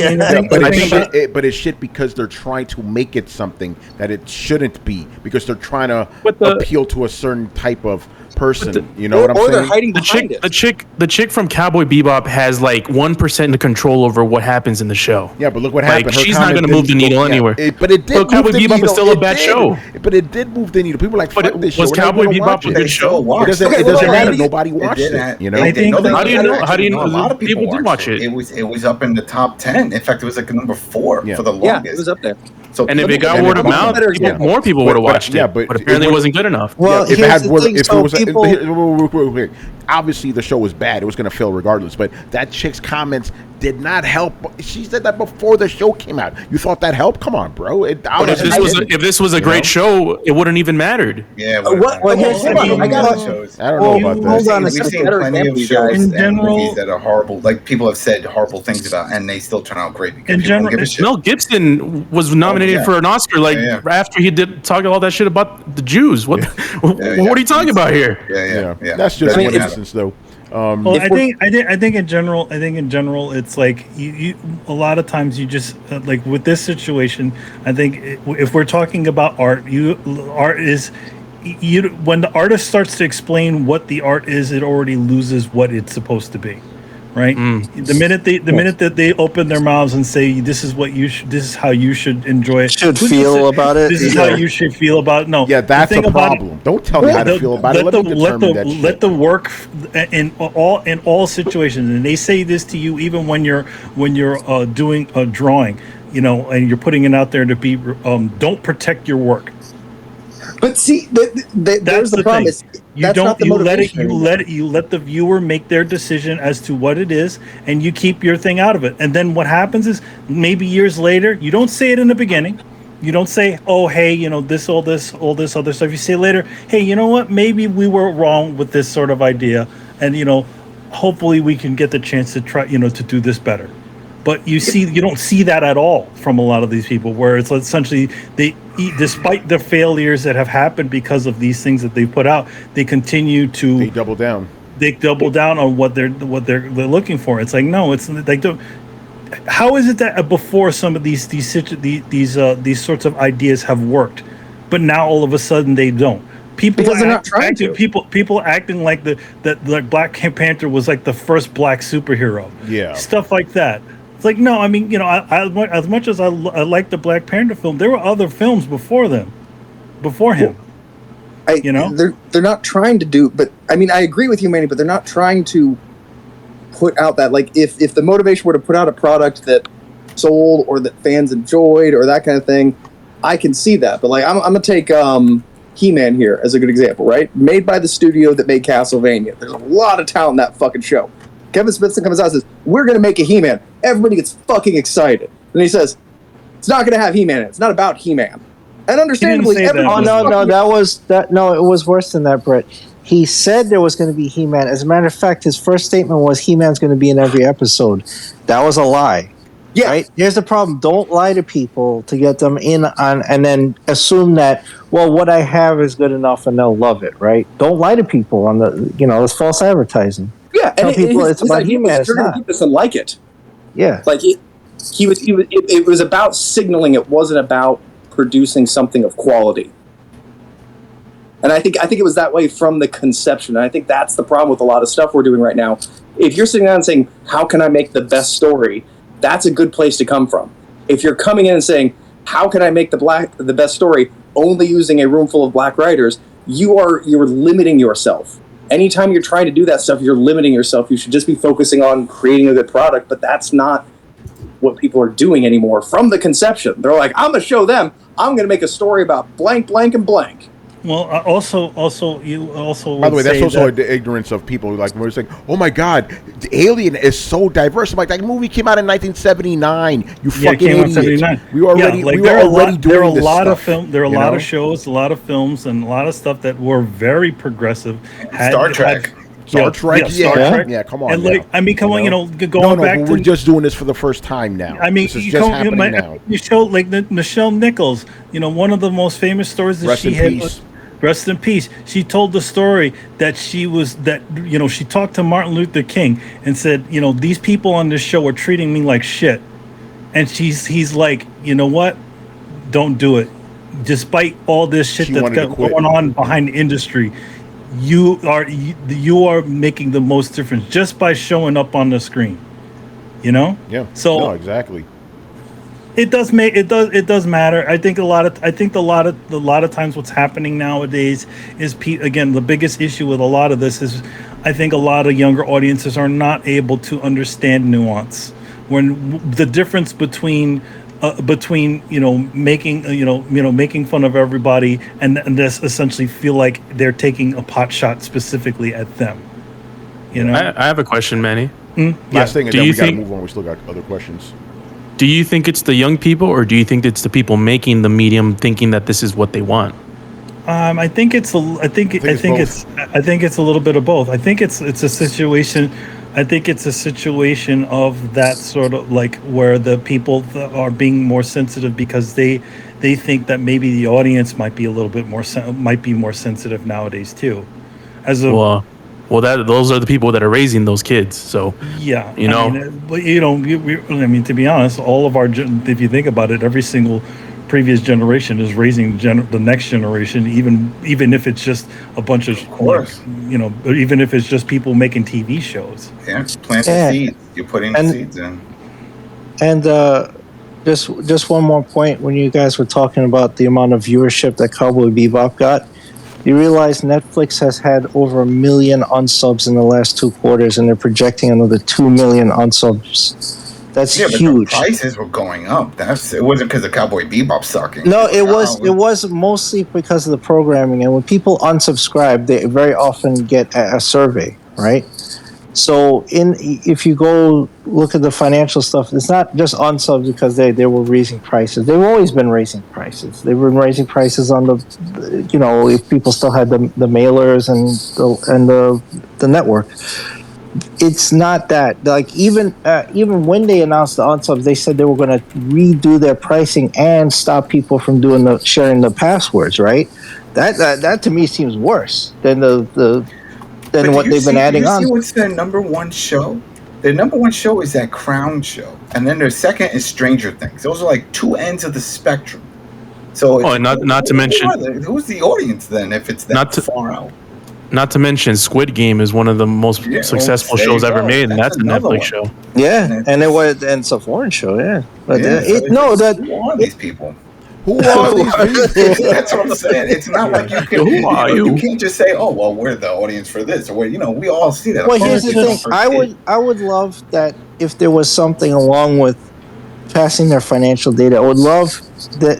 it's shit because they're trying to make it something that it shouldn't be, because they're trying to appeal to a certain type of person. You know what I'm saying? Or they're hiding behind it. The chick from Cowboy Bebop has like 1% of control over what happens in the show. Yeah, but look what happened. Like, she's not going to move the needle anywhere. But it did. Cowboy Bebop is still a bad show. But it did move the needle. People were like, fuck this show. Was Cowboy Bebop a good show? It doesn't matter. Nobody watched it. You know? I think. How do you know? How do you know? A lot of people did watch it. It was up in the top 10. In fact, it was like number 4 for the longest. Yeah, it was up there. So, and if it got word of mouth, more people would have watched it. But apparently it wasn't good enough. Well, if it was obviously the show was bad. It was going to fail regardless. But that chick's comments did not help. She said that before the show came out. You thought that helped? Come on, bro. If this was a great show, it wouldn't even mattered. Yeah. I got shows. I don't know about that. Hold on a We've second. seen plenty of shows in and general, movies that are horrible. Like, people have said horrible things about, and they still turn out great. Because in people don't general, give a shit. Mel Gibson was nominated for an Oscar after he did talk all that shit about the Jews. What are you talking about here? Yeah. That's just one instance, though. Well, I think in general, it's like you a lot of times you just like with this situation. I think if we're talking about art, art is when the artist starts to explain what the art is, it already loses what it's supposed to be. Right. The minute that they open their mouths and say this is what this is how you should enjoy it. Should feel about it. This is how you should feel about it. No. Yeah, that's the problem. Don't tell me how to feel about it. Let the work in all situations. And they say this to you even when you're doing a drawing, and you're putting it out there to be don't protect your work. But see, there's the problem. You let the viewer make their decision as to what it is, and you keep your thing out of it. And then what happens is maybe years later, you don't say it in the beginning. You don't say, "Oh, hey, all this other stuff." You say later, "Hey, you know what? Maybe we were wrong with this sort of idea, and hopefully we can get the chance to try, to do this better." But you don't see that at all from a lot of these people, where it's essentially despite the failures that have happened because of these things that they put out, they continue to double down. They double down on what they're looking for. It's like, no, it's like how is it that before some of these sorts of ideas have worked, but now all of a sudden they don't? People acting like that Black Panther was like the first black superhero. Yeah, stuff like that. It's like, no, I mean, as much as I like the Black Panther film, there were other films before him. They're not trying to do, but I mean, I agree with you, Manny, but they're not trying to put out that, like, if the motivation were to put out a product that sold or that fans enjoyed or that kind of thing, I can see that. But like, I'm gonna take He-Man here as a good example, right? Made by the studio that made Castlevania. There's a lot of talent in that fucking show. Kevin Smithson comes out and says, "We're going to make a He-Man." Everybody gets fucking excited. And he says, "It's not going to have He-Man in it. It's not about He-Man." And understandably, it was worse than that, Brett. He said there was going to be He-Man. As a matter of fact, his first statement was He-Man's going to be in every episode. That was a lie. Yeah. Right? Here's the problem. Don't lie to people to get them in on, and then assume that, well, what I have is good enough and they'll love it, right? Don't lie to people on it's false advertising. Yeah, tell people it's about He-Man. You're going to keep this and like it. Yeah. Like, it was about signaling. It wasn't about producing something of quality. And I think it was that way from the conception. And I think that's the problem with a lot of stuff we're doing right now. If you're sitting down and saying, how can I make the best story? That's a good place to come from. If you're coming in and saying, how can I make the best story only using a room full of black writers, you're limiting yourself. Anytime you're trying to do that stuff, you're limiting yourself. You should just be focusing on creating a good product, but that's not what people are doing anymore from the conception. They're like, I'm going to show them, I'm going to make a story about blank, blank, and blank. Well, you also. By the way, that's also the ignorance of people. Like, we're saying, "Oh my God, the Alien is so diverse." I'm like, that movie came out in 1979. You fucking idiot. We were already doing this stuff. There are a lot of shows, a lot of films, and a lot of stuff that were very progressive. Star Trek. Star Trek, yeah, come on. And going back to, we're just doing this for the first time now. I mean, this is just happening now. You show like Nichelle Nichols. One of the most famous stories that she had. rest in peace. She told the story that she talked to Martin Luther King and said, these people on this show are treating me like shit. And he's like, you know what? Don't do it. Despite all this shit that's going on behind the industry, you are making the most difference just by showing up on the screen. Yeah. So no, exactly. It does matter. I think a lot of times what's happening nowadays is again, the biggest issue with a lot of this is I think a lot of younger audiences are not able to understand nuance. When the difference between making fun of everybody and this essentially feel like they're taking a pot shot specifically at them. I have a question, Manny. Last thing, and then we got to move on. We still got other questions. Do you think it's the young people, or do you think it's the people making the medium thinking that this is what they want? I think it's a little bit of both. I think it's a situation. I think it's a situation of that sort of like where the people are being more sensitive because they think that maybe the audience might be a little bit more sensitive nowadays too. Those are the people that are raising those kids. So yeah, to be honest, all of if you think about it, every single previous generation is raising the next generation, even if it's just a bunch of even if it's just people making TV shows. Yeah, plant the seeds. You're putting the seeds in. And just one more point. When you guys were talking about the amount of viewership that Cowboy Bebop got, you realize Netflix has had over 1 million unsubs in the last 2 quarters, and they're projecting another 2 million unsubs. That's huge. But the prices were going up. It wasn't because of Cowboy Bebop sucking. No, it was mostly because of the programming. And when people unsubscribe, they very often get a survey, right? So if you go look at the financial stuff, it's not just unsubs because they were raising prices. They've always been raising prices. They've been raising prices on if people still had the mailers and the network. It's not that, like, even when they announced the unsubs, they said they were going to redo their pricing and stop people from sharing the passwords, right? That to me seems worse than what they've been adding on. You see what's their number one show? Their number one show is that Crown show, and then their second is Stranger Things. Those are like two ends of the spectrum. So, not to mention, who's the audience then if it's that far out? Not to mention, Squid Game is one of the most successful shows ever made, and that's a Netflix show. Yeah, and it's a foreign show. Yeah, but who are these people? Who are these people? That's what I'm saying. It's not like you can. You can't just say, "Oh, well, we're the audience for this," or we all see that. Well, here's the thing. I would love that if there was something along with passing their financial data. I would love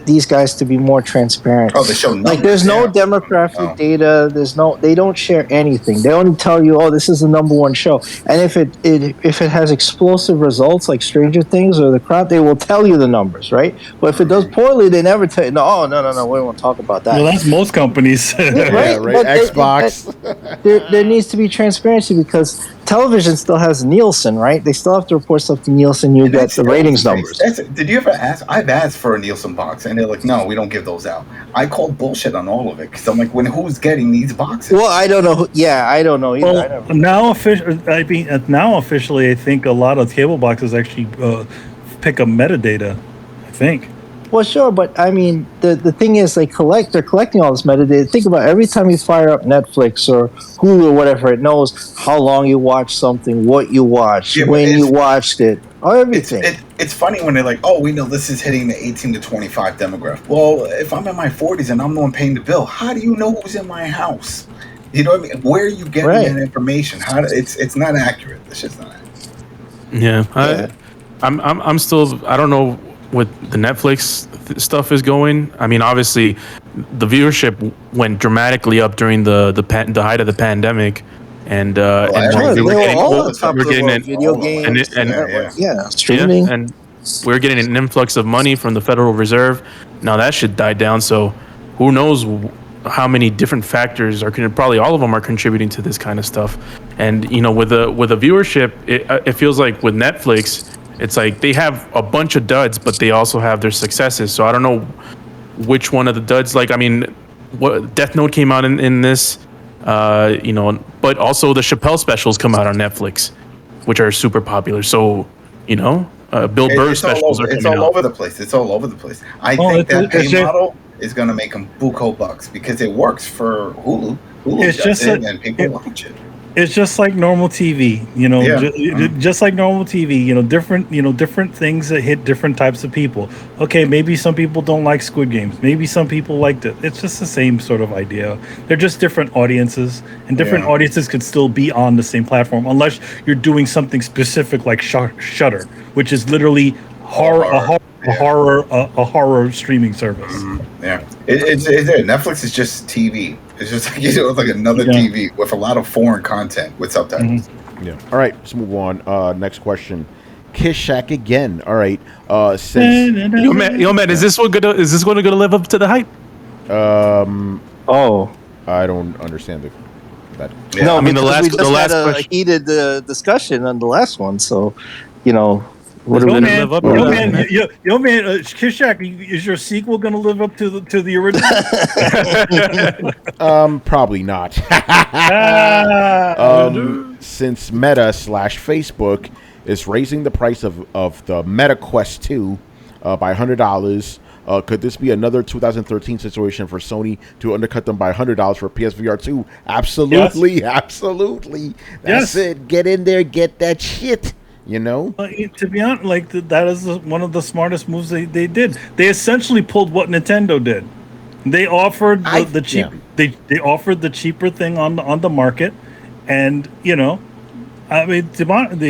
these guys to be more transparent. Oh, they show numbers. Like, there's no demographic data. They don't share anything. They only tell you, "Oh, this is the number one show." And if it has explosive results like Stranger Things or The Crown, they will tell you the numbers, right? But if it does poorly, they never tell you. No, we won't talk about that. Well, that's most companies. Right? Yeah, right. But Xbox. There needs to be transparency because television still has Nielsen, right? They still have to report stuff to Nielsen. You get the ratings numbers. Did you ever ask? I've asked for a Nielsen box, and they're like, "No, we don't give those out." I called bullshit on all of it because I'm like, "Who's getting these boxes?" Well, I don't know. I don't know either. Well, now officially, I think a lot of cable boxes actually pick up metadata. I think. Well, sure, but I mean, the thing is, they're collecting all this metadata. Think about every time you fire up Netflix or Hulu or whatever, it knows how long you watched something, what you watched, when you watched it, everything. It's funny when they're like, "Oh, we know this is hitting the 18 to 25 demographic." Well, if I'm in my 40s and I'm the one paying the bill, how do you know who's in my house? You know what I mean? Where are you getting that information? It's not accurate. It's just not accurate. Yeah. I'm still. I don't know what the Netflix stuff is going. I mean, obviously, the viewership went dramatically up during the height of the pandemic, and we're getting video games and streaming, and we're getting an influx of money from the Federal Reserve. Now that should die down. So, who knows how many different factors probably all of them are contributing to this kind of stuff. And with the viewership, it feels like with Netflix, it's like they have a bunch of duds, but they also have their successes. So I don't know which one of the duds. Like, I mean, what Death Note came out in this, but also the Chappelle specials come out on Netflix, which are super popular. So, Bill Burr specials are coming out. It's all over the place. It's all over the place. I think that pay model is going to make them buco bucks because it works for Hulu. It's just and people watch it. It's just like normal TV, just like normal TV, different things that hit different types of people. Okay, maybe some people don't like Squid Games. Maybe some people liked it. It's just the same sort of idea. They're just different audiences, and different audiences could still be on the same platform unless you're doing something specific like Shudder, which is literally a horror streaming service. Yeah, it's Netflix is just TV. It's just like like another TV with a lot of foreign content with subtitles. Yeah. All right, let's move on. Next question. Kiss Shack again. All right. Since yo man, is this one gonna live up to the hype? I don't understand that. Yeah. No, I mean the last had a heated discussion on the last one, so Yo man, Kiss Shack, is your sequel going to live up to the original? Probably not. Since Meta / Facebook is raising the price of the Meta Quest 2 by $100, could this be another 2013 situation for Sony to undercut them by $100 for PSVR 2? Absolutely, yes. Absolutely. That's it. Get in there, get that shit. To be honest, that is one of the smartest moves they did. They essentially pulled what Nintendo did. They offered the cheap. Yeah. They offered the cheaper thing on the market, and they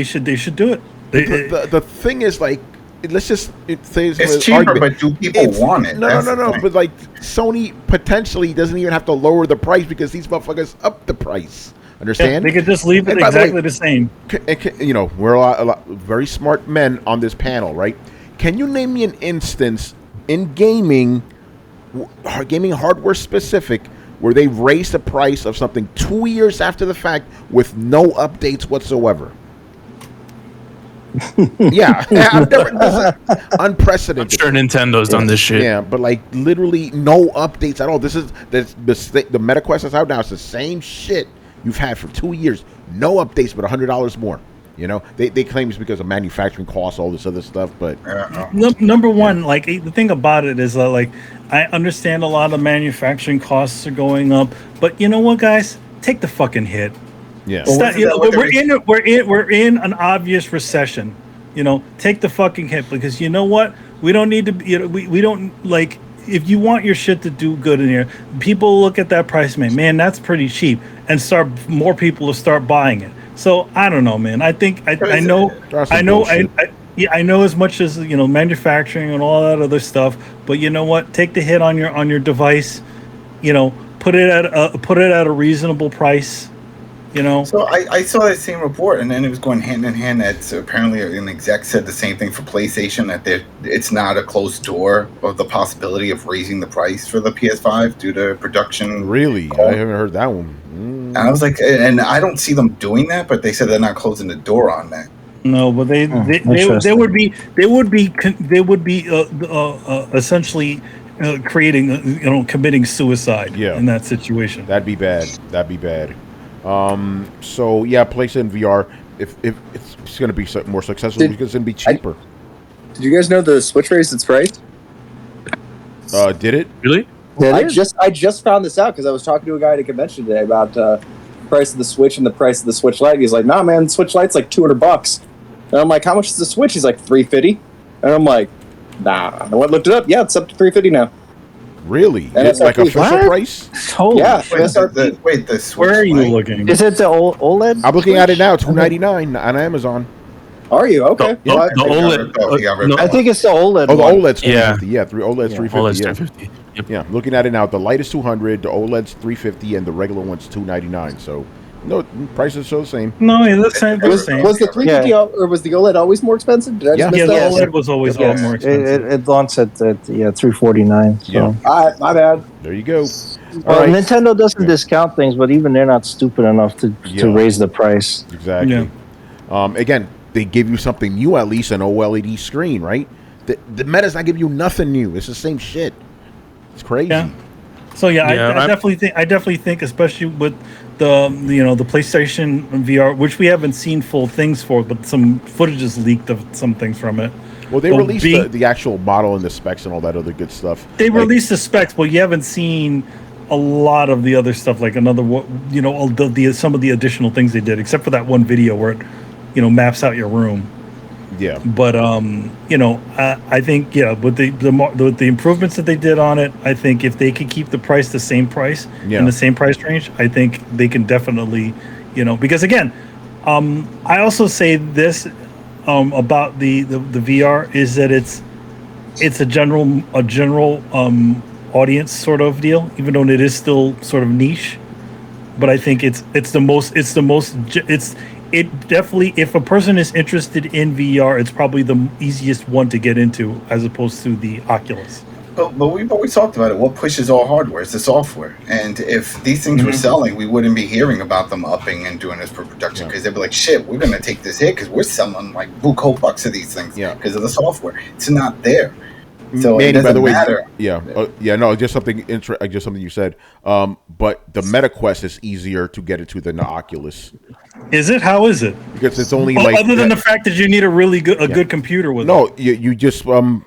should do it. The thing is, let's just say it's cheaper, but do people want it? No. But Sony potentially doesn't even have to lower the price because these motherfuckers up the price. Understand? Yeah, they could just leave it exactly the same. We're a lot very smart men on this panel, right? Can you name me an instance in gaming hardware specific, where they raised the price of something 2 years after the fact with no updates whatsoever? I've never, unprecedented. I'm sure Nintendo's done this shit. Yeah, but literally no updates at all. This is the Meta Quest that's out now. It's the same shit you've had for 2 years. No updates, but $100 more. They claim it's because of manufacturing costs, all this other stuff. But number one, the thing about it is that I understand a lot of manufacturing costs are going up, but you know what, guys, take the fucking hit. Yeah, we're in an obvious recession. Take the fucking hit, because you know what, we don't need to. We don't like. If you want your shit to do good in here, people look at that price, man, that's pretty cheap, and more people will start buying it. So I don't know, man. I think I know as much as manufacturing and all that other stuff, but you know what? Take the hit on your device. Put it at a reasonable price. So I saw that same report, and then it was going hand in hand that apparently an exec said the same thing for PlayStation, that it's not a closed door of the possibility of raising the price for the PS5 due to production. Really? I haven't heard that one. And I was like, and I don't see them doing that, but they said they're not closing the door on that. No, but they would be essentially committing suicide in that situation. That'd be bad. So yeah, PlayStation VR, if it's going to be more successful, because it's going to be cheaper. Did you guys know the Switch raised its price? Did it really? I just found this out because I was talking to a guy at a convention today about the price of the Switch and the price of the Switch Lite. He's like, "Nah, man, the Switch Lite's like $200." And I'm like, "How much is the Switch?" He's like, $350. And I'm like, "Nah." I looked it up. Yeah, it's up to $350 now. Really? It's like official price? Yeah. Wait, the Switch. Where are you looking? Is it the OLED? I'm looking at it now. $299 on Amazon. Are you? Okay. The OLED. I think it's the OLED. Oh, the one. OLED's $350. Yeah, OLED's $350. OLED's yeah. $350. Yep. Yeah, looking at it now, the light is $200, the OLED's $350, and the regular one's $299. So, no, prices are the same. No, the same. Was the $350 or was the OLED always more expensive? Did I just miss that? The OLED was always more expensive. It launched at $349. So. Yeah. My bad. There you go. Right. Nintendo doesn't discount things, but even they're not stupid enough to raise the price. Exactly. Yeah. Again, they give you something new, at least an OLED screen, right? The Meta's not giving you nothing new. It's the same shit. It's crazy. Yeah. So yeah, Yeah, I definitely think, especially with the PlayStation VR, which we haven't seen full things for, but some footage is leaked of some things from it. Well, they But released the actual model and the specs and all that other good stuff. They Like, released the specs, but you haven't seen a lot of the other stuff, like all some of the additional things they did, except for that one video where it maps out your room. yeah. But I think with the improvements that they did on it, I think if they could keep the price the same price in the same price range, I think they can definitely, because again, I also say this about the VR is that it's a general audience sort of deal, even though it is still sort of niche. But I think it definitely, if a person is interested in VR, it's probably the easiest one to get into as opposed to the Oculus. But we've always talked about it. What pushes all hardware is the software. And if these things were selling, we wouldn't be hearing about them upping and doing this for production, because they'd be like, shit, we're going to take this hit because we're selling like buku bucks of these things because of the software. It's not there. So Manny, it doesn't by the way, matter. No, just something you said. But the Meta Quest is easier to get into than the Oculus. Is it? How is it? Because it's only other than the fact that you need a really good computer with it. No, you just I'm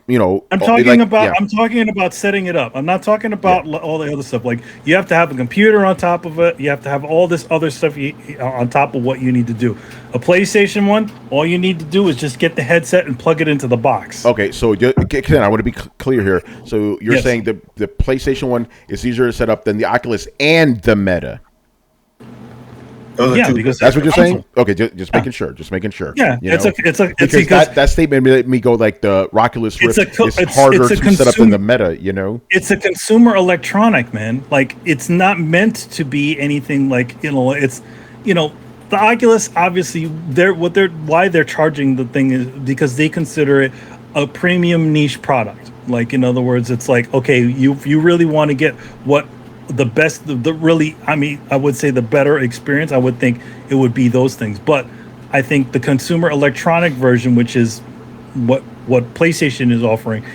talking about setting it up. I'm not talking about all the other stuff. Like, you have to have a computer on top of it. You have to have all this other stuff on top of what you need to do. A PlayStation one, all you need to do is just get the headset and plug it into the box. Okay, so I want to be clear here. So you're saying the PlayStation one is easier to set up than the Oculus and the Meta. Because that's what you're saying. Okay, just making sure. Yeah, because that statement made me go like the Oculus Rift is harder to set up than the Meta. It's a consumer electronic, man. Like, it's not meant to be anything like it's the Oculus. Obviously, why they're charging the thing is because they consider it a premium niche product. Like, in other words, it's like, okay, you really want to get what the best, I would say the better experience, I would think it would be those things. But I think the consumer electronic version, which is what PlayStation is offering,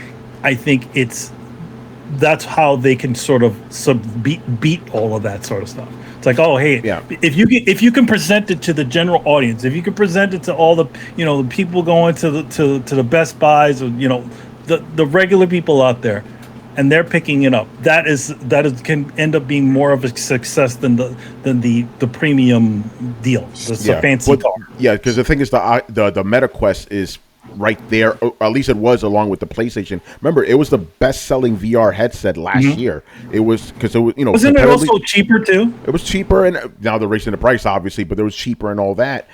I think that's how they can sort of beat all of that sort of stuff. It's like, oh, hey, if you can present it to the general audience, if you can present it to all the the people going to the Best Buys, or the regular people out there, and they're picking it up, that can end up being more of a success than the premium deal, the fancy car. Yeah, because the thing is, the Meta Quest is right there, or at least it was, along with the PlayStation. Remember, it was the best-selling VR headset last year. It was because it was wasn't it also cheaper too? It was cheaper, and now they're raising the price, obviously, but it was cheaper and all that.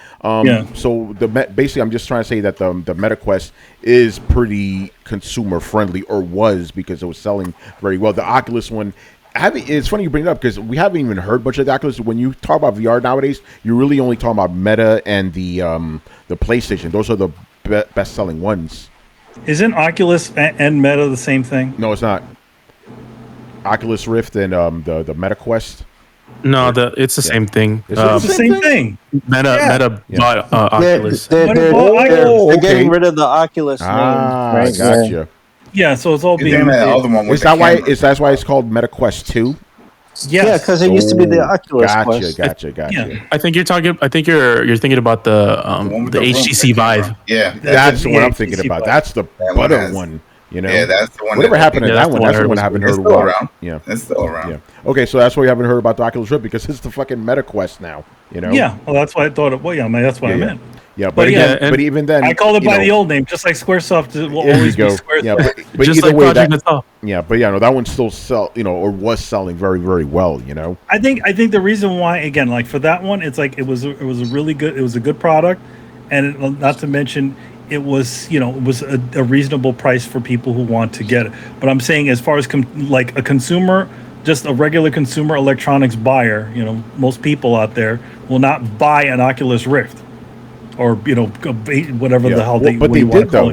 So basically, I'm just trying to say that the Meta Quest is pretty consumer friendly, or was, because it was selling very well. The Oculus one, it's funny you bring it up because we haven't even heard much of the Oculus. When you talk about VR nowadays, you're really only talking about Meta and the PlayStation. Those are the best-selling ones. Isn't Oculus and Meta the same thing? No, it's not. Oculus Rift and the Meta Quest. No, it's the same thing. It's the same thing. Meta bought Oculus. They're getting rid of the Oculus name. Right? Gotcha. Yeah, so it's all being. That's why it's called Meta Quest 2. Yeah, because it used to be the Oculus Quest. Gotcha. Yeah. I think you're thinking about the HTC Vive. Yeah, that's what I'm thinking about. That's the butter one. Yeah, that's the one. Whatever happened to that one? That's the one I haven't heard about. Around. Yeah, it's still around. Yeah. Okay, so that's why you haven't heard about the Oculus Rift, because it's the fucking Meta Quest now. Yeah, well, that's why I thought it. Well, yeah, that's what I meant. Yeah, but even then, I called it by the old name, just like Squaresoft will always be Squaresoft. Yeah, but just either like way, that one still or was selling very, very well. I think the reason why, again, like for that one, it's like it was a really good, it was a good product, and not to mention, it was a reasonable price for people who want to get it. But I'm saying, as far as like a consumer, just a regular consumer electronics buyer, most people out there will not buy an Oculus Rift or whatever the hell they. But they did though.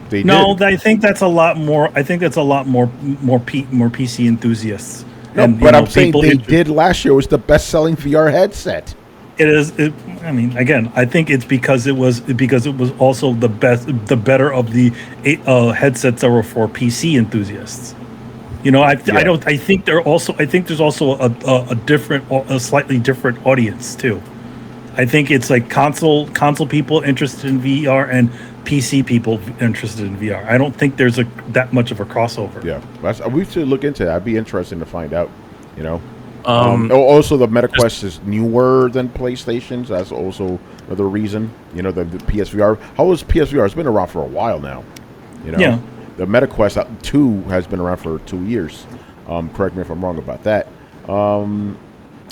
They did. I think that's a lot more. I think that's a lot more PC enthusiasts. No, but I'm saying they did last year. It was the best-selling VR headset. It is. I mean, again, I think it's because it was also the better of the headsets that were for PC enthusiasts. You know, I think they're also. I think there's also a slightly different audience too. I think it's like console people interested in VR and PC people interested in VR. I don't think there's that much of a crossover. Yeah, we should look into that. That'd be interesting to find out. You know. Also, the MetaQuest is newer than PlayStation's. That's also another reason. You know, the PSVR. How old is PSVR? It's been around for a while now. You know. Yeah. The MetaQuest 2 has been around for 2 years. Correct me if I'm wrong about that. All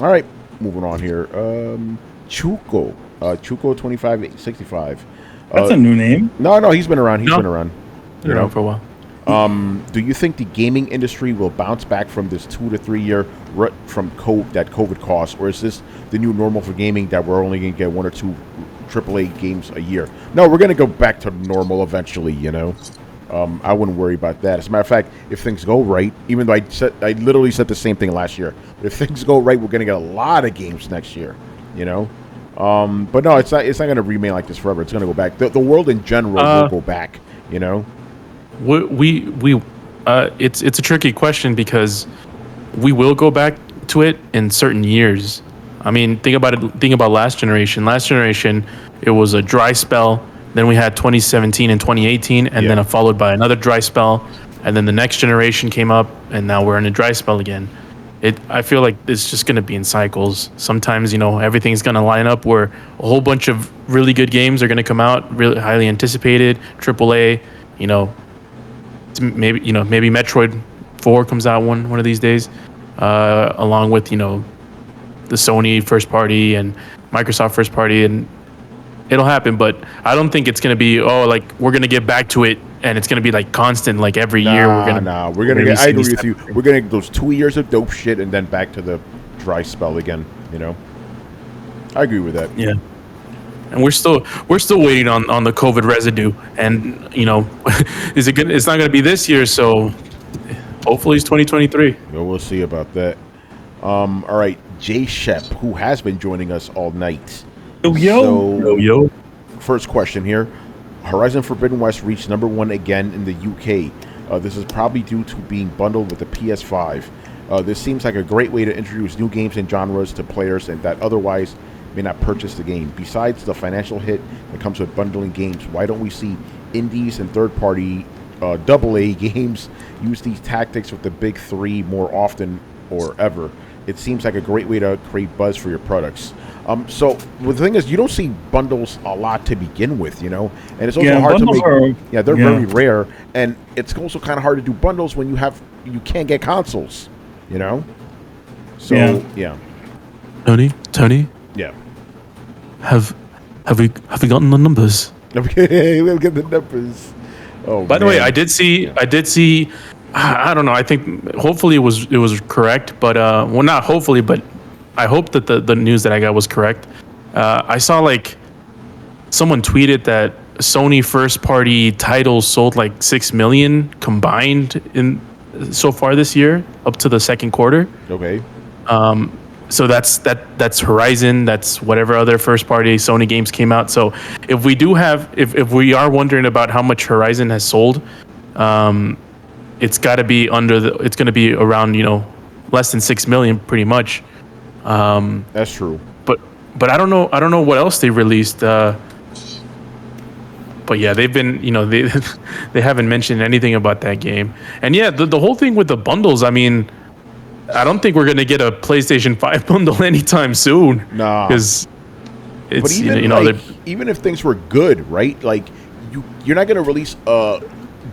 right, moving on here. Chuko 2565. That's a new name. No, he's been around. He's been around. Been around for a while. Do you think the gaming industry will bounce back from this 2 to 3 year rut from that COVID caused, or is this the new normal for gaming that we're only going to get 1 or 2 AAA games a year? No, we're going to go back to normal eventually. You know. I wouldn't worry about that. As a matter of fact, if things go right, even though I literally said the same thing last year, but if things go right, we're going to get a lot of games next year, you know. But no, it's not going to remain like this forever. It's going to go back. The world in general will go back, you know. It's a tricky question because we will go back to it in certain years. I mean, think about last generation. Last generation, it was a dry spell. Then we had 2017 and 2018, and then followed by another dry spell, and then the next generation came up, and now we're in a dry spell again. I feel like it's just going to be in cycles. Sometimes, you know, everything's going to line up where a whole bunch of really good games are going to come out, really highly anticipated, AAA. You know, maybe Metroid 4 comes out one of these days, along with, you know, the Sony first party and Microsoft first party, and it'll happen, but I don't think it's going to be, like, we're going to get back to it, and it's going to be, like, constant, like, every year. We're going to get, I agree with you. We're going to get those 2 years of dope shit and then back to the dry spell again, you know? I agree with that. Yeah. And we're still waiting on the COVID residue, and, you know, it's not going to be this year, so hopefully it's 2023. Well, we'll see about that. All right, Jay Shep, who has been joining us all night. Yo. First question here. Horizon Forbidden West reached #1 again in the UK. This is probably due to being bundled with the PS5. This seems like a great way to introduce new games and genres to players and that otherwise may not purchase the game. Besides the financial hit that comes with bundling games, why don't we see indies and third-party AA games use these tactics with the big three more often or ever? It seems like a great way to create buzz for your products. So the thing is, you don't see bundles a lot to begin with, you know, and it's also hard to make. They're very rare, and it's also kind of hard to do bundles when you can't get consoles, you know. So Tony. Yeah. Have we gotten the numbers? Okay, we'll get the numbers. Oh. By the way, I did see. I don't know. I think hopefully it was correct, but well, not hopefully, but I hope that the news that I got was correct. I saw like someone tweeted that Sony first party titles sold like 6 million combined in so far this year up to the second quarter. Okay. So that's Horizon, that's whatever other first party Sony games came out. So if we are wondering about how much Horizon has sold, it's got to be it's going to be around, you know, less than 6 million pretty much. That's true. But I don't know what else they released. But yeah, they've been, you know, they haven't mentioned anything about that game. And yeah, the whole thing with the bundles, I mean, I don't think we're going to get a PlayStation 5 bundle anytime soon. Nah. Because it's, but even, even if things were good, right? Like, you're not going to release a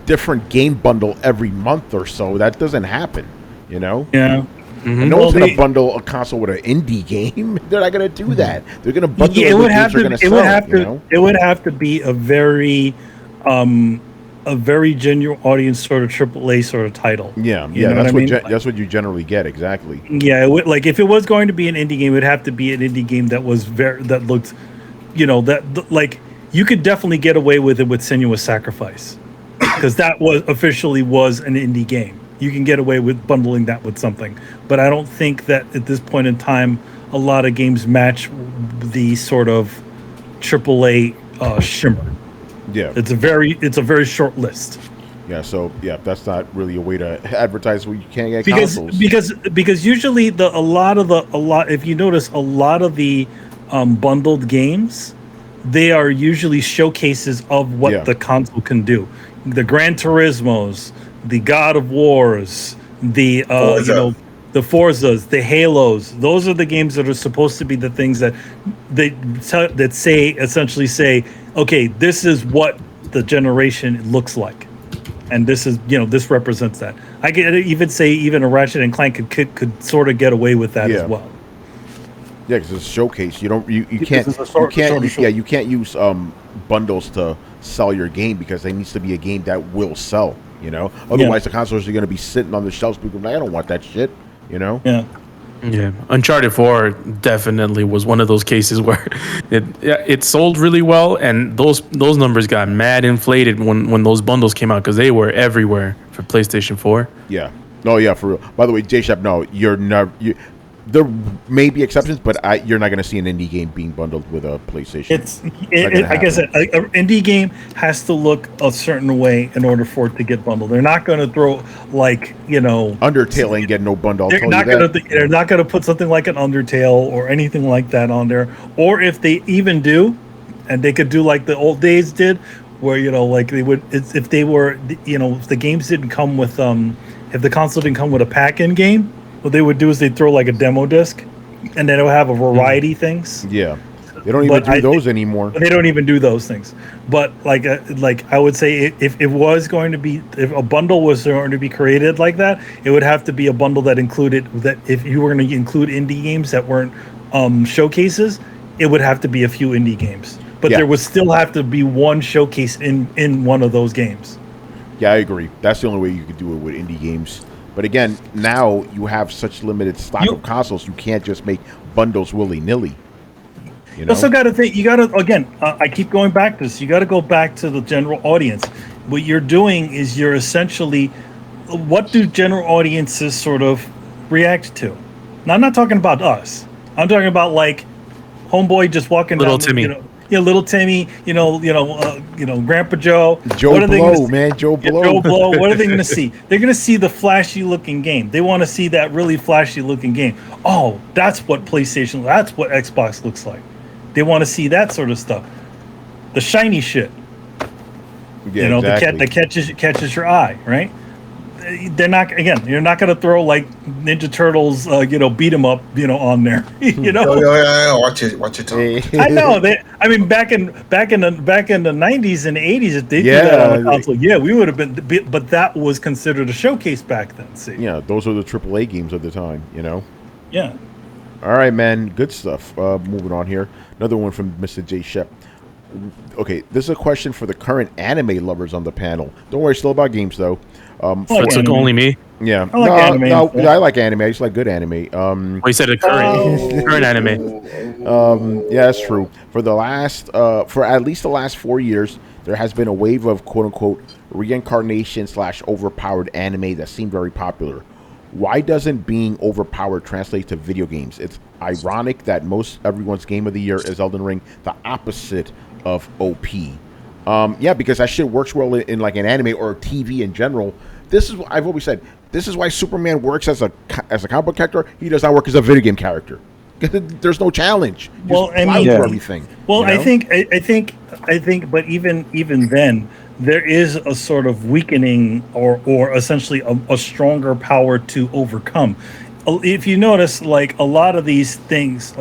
different game bundle every month or so. That doesn't happen, you know? Yeah. Mm-hmm. And no one's going to bundle a console with an indie game. They're not going to do that. They're going to bundle it with games they're going to sell. It would have to be a very genuine audience sort of AAA sort of title. Yeah, that's what you generally get, exactly. Yeah, like if it was going to be an indie game, it would have to be an indie game that was that looked, you know, that like you could definitely get away with it with Senua's Sacrifice, because that was officially an indie game. You can get away with bundling that with something, but I don't think that at this point in time a lot of games match the sort of AAA shimmer. Yeah, it's a very short list. Yeah, so that's not really a way to advertise where you can't get because consoles. because usually a lot if you notice a lot of the bundled games, they are usually showcases of what the console can do. The Gran Turismos, the God of Wars, the the Forzas, the Halos. Those are the games that are supposed to be the things that essentially say, okay, this is what the generation looks like. And this is, this represents that. I could even say even a Ratchet and Clank could sort of get away with that as well. Yeah, because it's a showcase. You can't use bundles to sell your game because it needs to be a game that will sell. Otherwise the consoles are going to be sitting on the shelves. People are like, I don't want that shit. Yeah, Uncharted 4 definitely was one of those cases where it sold really well, and those numbers got mad inflated when those bundles came out because they were everywhere for PlayStation 4. Yeah. No, yeah, for real. By the way, J-Shep, no, you're never. There may be exceptions, but you're not going to see an indie game being bundled with a PlayStation. Like I said, an indie game has to look a certain way in order for it to get bundled. They're not going to throw Undertale ain't getting no bundle. They're not going to put something like an Undertale or anything like that on there. Or if they even do, and they could do like the old days did, where they would if the games didn't come with if the console didn't come with a pack-in game. What they would do is they'd throw like a demo disc, and then it would have a variety things. Yeah, they don't even do those anymore. They don't even do those things. But like I would say, if it was going to be, if a bundle was going to be created like that, it would have to be a bundle that included that. If you were going to include indie games that weren't showcases, it would have to be a few indie games. But there would still have to be one showcase in one of those games. Yeah, I agree. That's the only way you could do it with indie games. But again, now you have such limited stock of consoles, you can't just make bundles willy-nilly. You also got to think, I keep going back to this, you got to go back to the general audience. What you're doing is you're essentially, what do general audiences sort of react to? Now, I'm not talking about us. I'm talking about like homeboy just walking Little down, Timmy. Little Timmy, Grandpa Joe. Joe Blow, man, Joe Blow. Joe Blow. What are they going to see? They're going to see the flashy-looking game. They want to see that really flashy-looking game. Oh, that's what PlayStation, that's what Xbox looks like. They want to see that sort of stuff. The shiny shit. Yeah, exactly. that catches your eye, right? They're not, you're not going to throw like Ninja Turtles, beat 'em up, on there, Watch it. I know back in the 90s and 80s, if they did that on a console, we would have been, but that was considered a showcase back then. See? Yeah, those are the AAA games of the time, Yeah. All right, man, good stuff. Moving on here, another one from Mr. J. Shep. Okay, this is a question for the current anime lovers on the panel. Don't worry, still about games though. It's like only me. Yeah, I like anime. I like anime. I just like good anime. You said a current anime. Yeah, that's true. For at least the last 4 years, there has been a wave of quote unquote reincarnation / overpowered anime that seemed very popular. Why doesn't being overpowered translate to video games? It's ironic that everyone's game of the year is Elden Ring, the opposite of OP. Because that shit works well in like an anime or TV in general. This is what I've always said. This is why Superman works as a comic book character. He does not work as a video game character. There's no challenge. Well, I mean, for everything. Well, I think, but even then, there is a sort of weakening or essentially a stronger power to overcome. If you notice, like a lot of these things,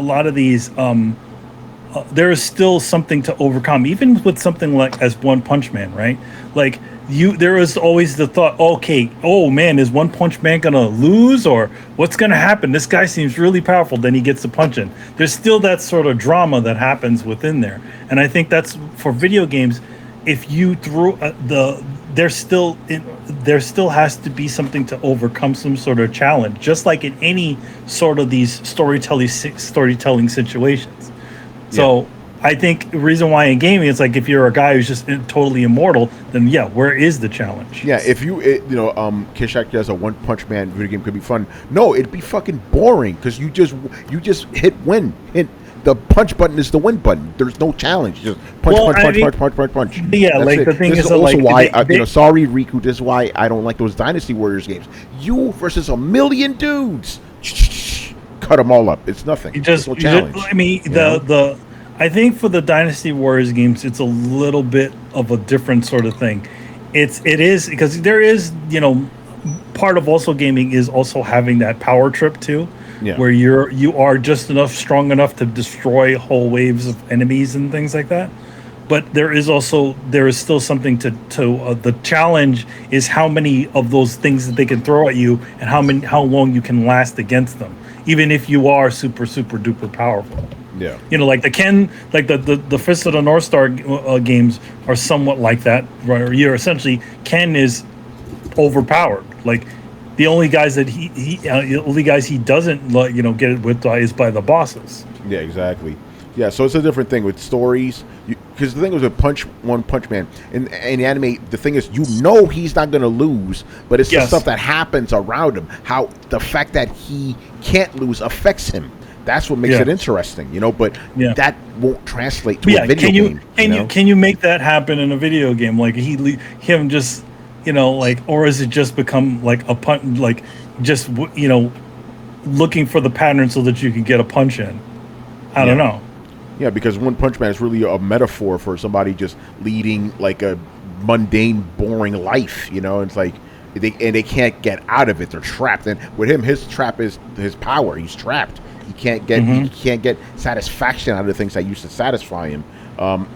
there is still something to overcome, even with something like as One Punch Man, right? Like there is always the thought, okay, oh man, is One Punch Man gonna lose, or what's gonna happen? This guy seems really powerful. Then he gets the punch in. There's still that sort of drama that happens within there, and I think that's for video games. If you throw there still has to be something to overcome, some sort of challenge, just like in any sort of these storytelling situations. So I think the reason why in gaming, it's like if you're a guy who's just totally immortal, then where is the challenge? Yeah, if Kishak does a One Punch Man video game could be fun. No, it'd be fucking boring because you just hit win. the punch button is the win button. There's no challenge. Just punch. Yeah, That's like it. the thing this is also like why sorry Riku. This is why I don't like those Dynasty Warriors games. You versus a million dudes. Cut them all up. It's nothing. There's no challenge. I think for the Dynasty Warriors games, it's a little bit of a different sort of thing. It is because there is, part of also gaming is also having that power trip too, where you are just strong enough to destroy whole waves of enemies and things like that. But there is still something to the challenge is how many of those things that they can throw at you and how long you can last against them, even if you are super duper powerful. Yeah, like the Fist of the North Star games are somewhat like that, right? Or you're essentially Ken is overpowered. Like the only guys that he doesn't get it with is by the bosses. Yeah, exactly. Yeah, so it's a different thing with stories. Because the thing was with Punch Man in the anime, the thing is he's not going to lose, but it's the stuff that happens around him. How the fact that he can't lose affects him. That's what makes it interesting, But that won't translate to a video game. Can you make that happen in a video game? Like him just, or is it just become like a punch, like just looking for the pattern so that you can get a punch in? I don't know. Yeah, because One Punch Man is really a metaphor for somebody just leading like a mundane, boring life. It's like they can't get out of it; they're trapped. And with him, his trap is his power. He's trapped. He can't get satisfaction out of the things that used to satisfy him.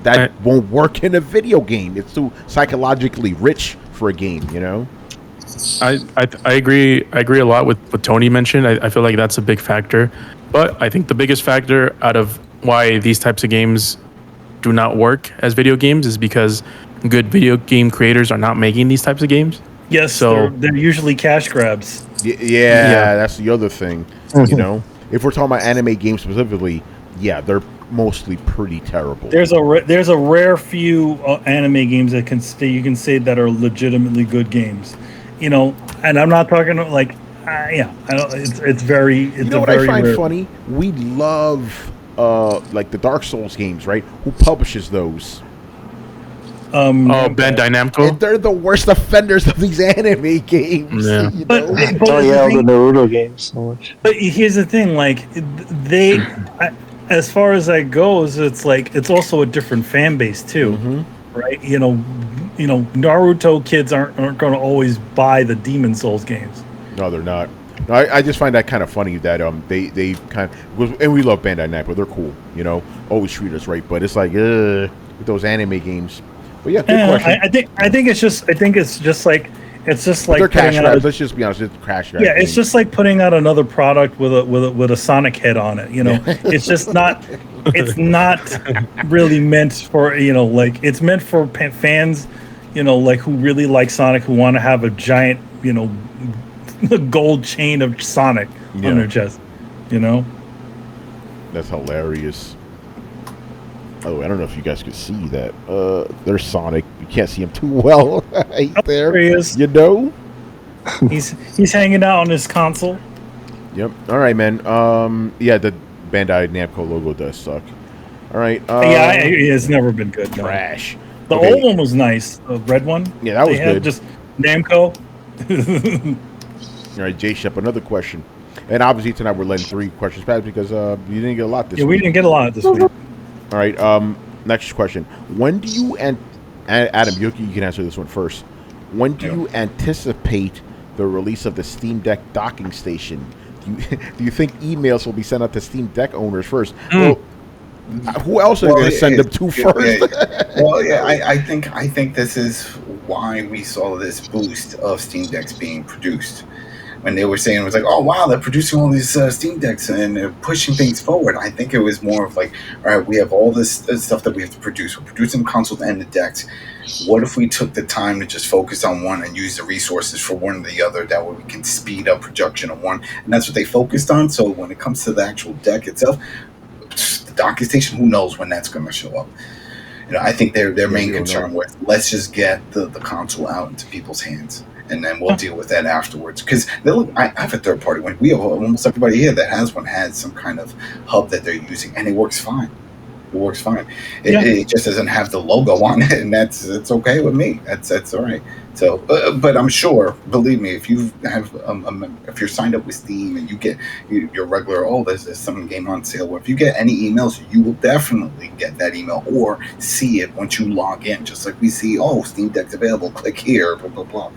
That won't work in a video game. It's too psychologically rich for a game. I agree. I agree a lot with what Tony mentioned. I feel like that's a big factor. But I think the biggest factor out of why these types of games do not work as video games is because good video game creators are not making these types of games. Yes, so they're usually cash grabs. Yeah, that's the other thing. If we're talking about anime games specifically, they're mostly pretty terrible. There's a rare few anime games that you can say that are legitimately good games. And I'm not talking like it's very. It's what I find funny? We love like the Dark Souls games, right? Who publishes those? Bandai Namco. And they're the worst offenders of these anime games. Yeah. All the Naruto games so much. But here's the thing: like as far as that goes, it's like it's also a different fan base too, right? Naruto kids aren't going to always buy the Demon Souls games. No, they're not. No, I just find that kind of funny that they kind of, and we love Bandai Namco. They're cool, always treat us right. But it's like with those anime games. But yeah, good question. I think it's just like they're cash grabs. Let's just be honest, it's cash grabs. Yeah, it's just like putting out another product with a Sonic head on it. It's just not. It's not really meant for like it's meant for fans, like who really like Sonic, who want to have a giant gold chain of Sonic on their chest. That's hilarious. By the way, I don't know if you guys could see that. There's Sonic. You can't see him too well. There he is. He's hanging out on his console. Yep. All right, man. The Bandai Namco logo does suck. All right. It's never been good. Trash. No. The old one was nice. The red one. Yeah, that was good. Just Namco. All right, Jay Shep, another question. And obviously tonight we're letting 3 questions pass because you didn't get a lot this week. Yeah, we didn't get a lot this week. All right, next question. When do you Adam, you can answer this one first. When do you anticipate the release of the Steam Deck docking station? Do you think emails will be sent out to Steam Deck owners first? Well, who else are they going to send them to first? I think this is why we saw this boost of Steam Decks being produced. When they were saying it was like, oh wow, they're producing all these Steam Decks and they're pushing things forward. I think it was more of like, all right, we have all this stuff that we have to produce. We're producing consoles and the decks. What if we took the time to just focus on one and use the resources for one or the other? That way we can speed up production of one. And that's what they focused on. So when it comes to the actual deck itself, the docking station, who knows when that's going to show up? I think their main concern was let's just get the console out into people's hands. and then we'll deal with that afterwards. Because I have a third party one. We have almost everybody here that has one has some kind of hub that they're using, and it works fine. It works fine. It just doesn't have the logo on it, and it's okay with me. That's all right. So, but I'm sure, believe me, if you have if you're signed up with Steam and you get your regular, there's some game on sale, or if you get any emails, you will definitely get that email or see it once you log in. Just like we see, Steam Deck's available. Click here, blah blah blah.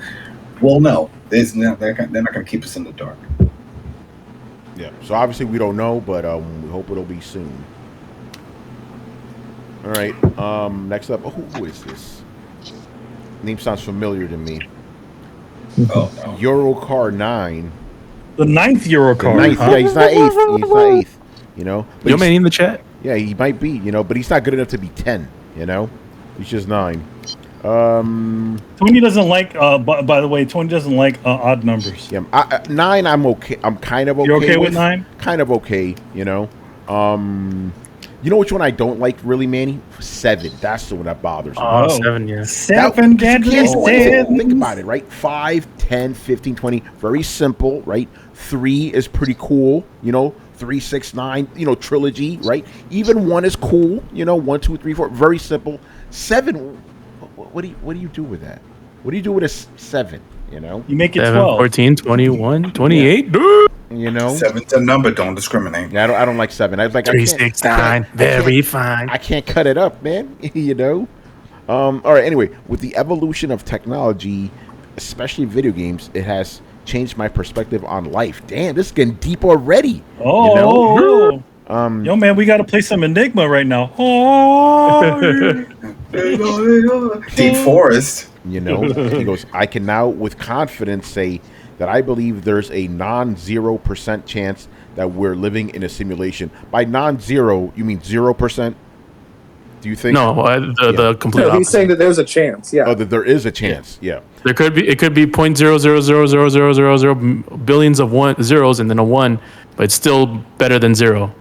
Well, no, they're not going to keep us in the dark. Yeah. So obviously we don't know, but we hope it'll be soon. All right. Next up, who is this? Name sounds familiar to me. Oh no. Eurocar 9. The 9th Eurocar. Ninth, huh? yeah, he's not 8th. He's not 8th. You know. But Yo, man, in the chat. Yeah, he might be. You know, but he's not good enough to be 10. You know, he's just 9. Tony doesn't like. By the way, Tony doesn't like odd numbers. Yeah, 9. I'm okay. I'm kind of okay. You're okay with 9? Kind of okay. You know. You know which one I don't like really, Manny? 7. That's the one that bothers me. Oh, 7, yeah. 7 deadly sins. Think about it, right? 5, 10, 15, 20. Very simple, right? 3 is pretty cool. You know, 3, 6, 9. You know, trilogy, right? Even 1 is cool. You know, 1, 2, 3, 4. Very simple. 7. What do you do with that? What do you do with a 7? You know, you make it 7, 12. 14, 21, 28. Dude. You know, 7's a number. Don't discriminate. Yeah, I don't like 7. I was like 3, 6, 9. Very fine. I can't cut it up, man. You know. All right. Anyway, with the evolution of technology, especially video games, it has changed my perspective on life. Damn, this is getting deep already. Oh. You know? Yo, man, we got to play some Enigma right now. Deep Forest. You know, he goes, I can now with confidence say that I believe there's a non-0% chance that we're living in a simulation. By non-zero, you mean 0%? Do you think? No, the complete No, he's opposite. saying that there's a chance. Yeah. Oh, that there is a chance. Yeah. It could be 0.0000000 billions of zeros and then a 1, but it's still better than 0.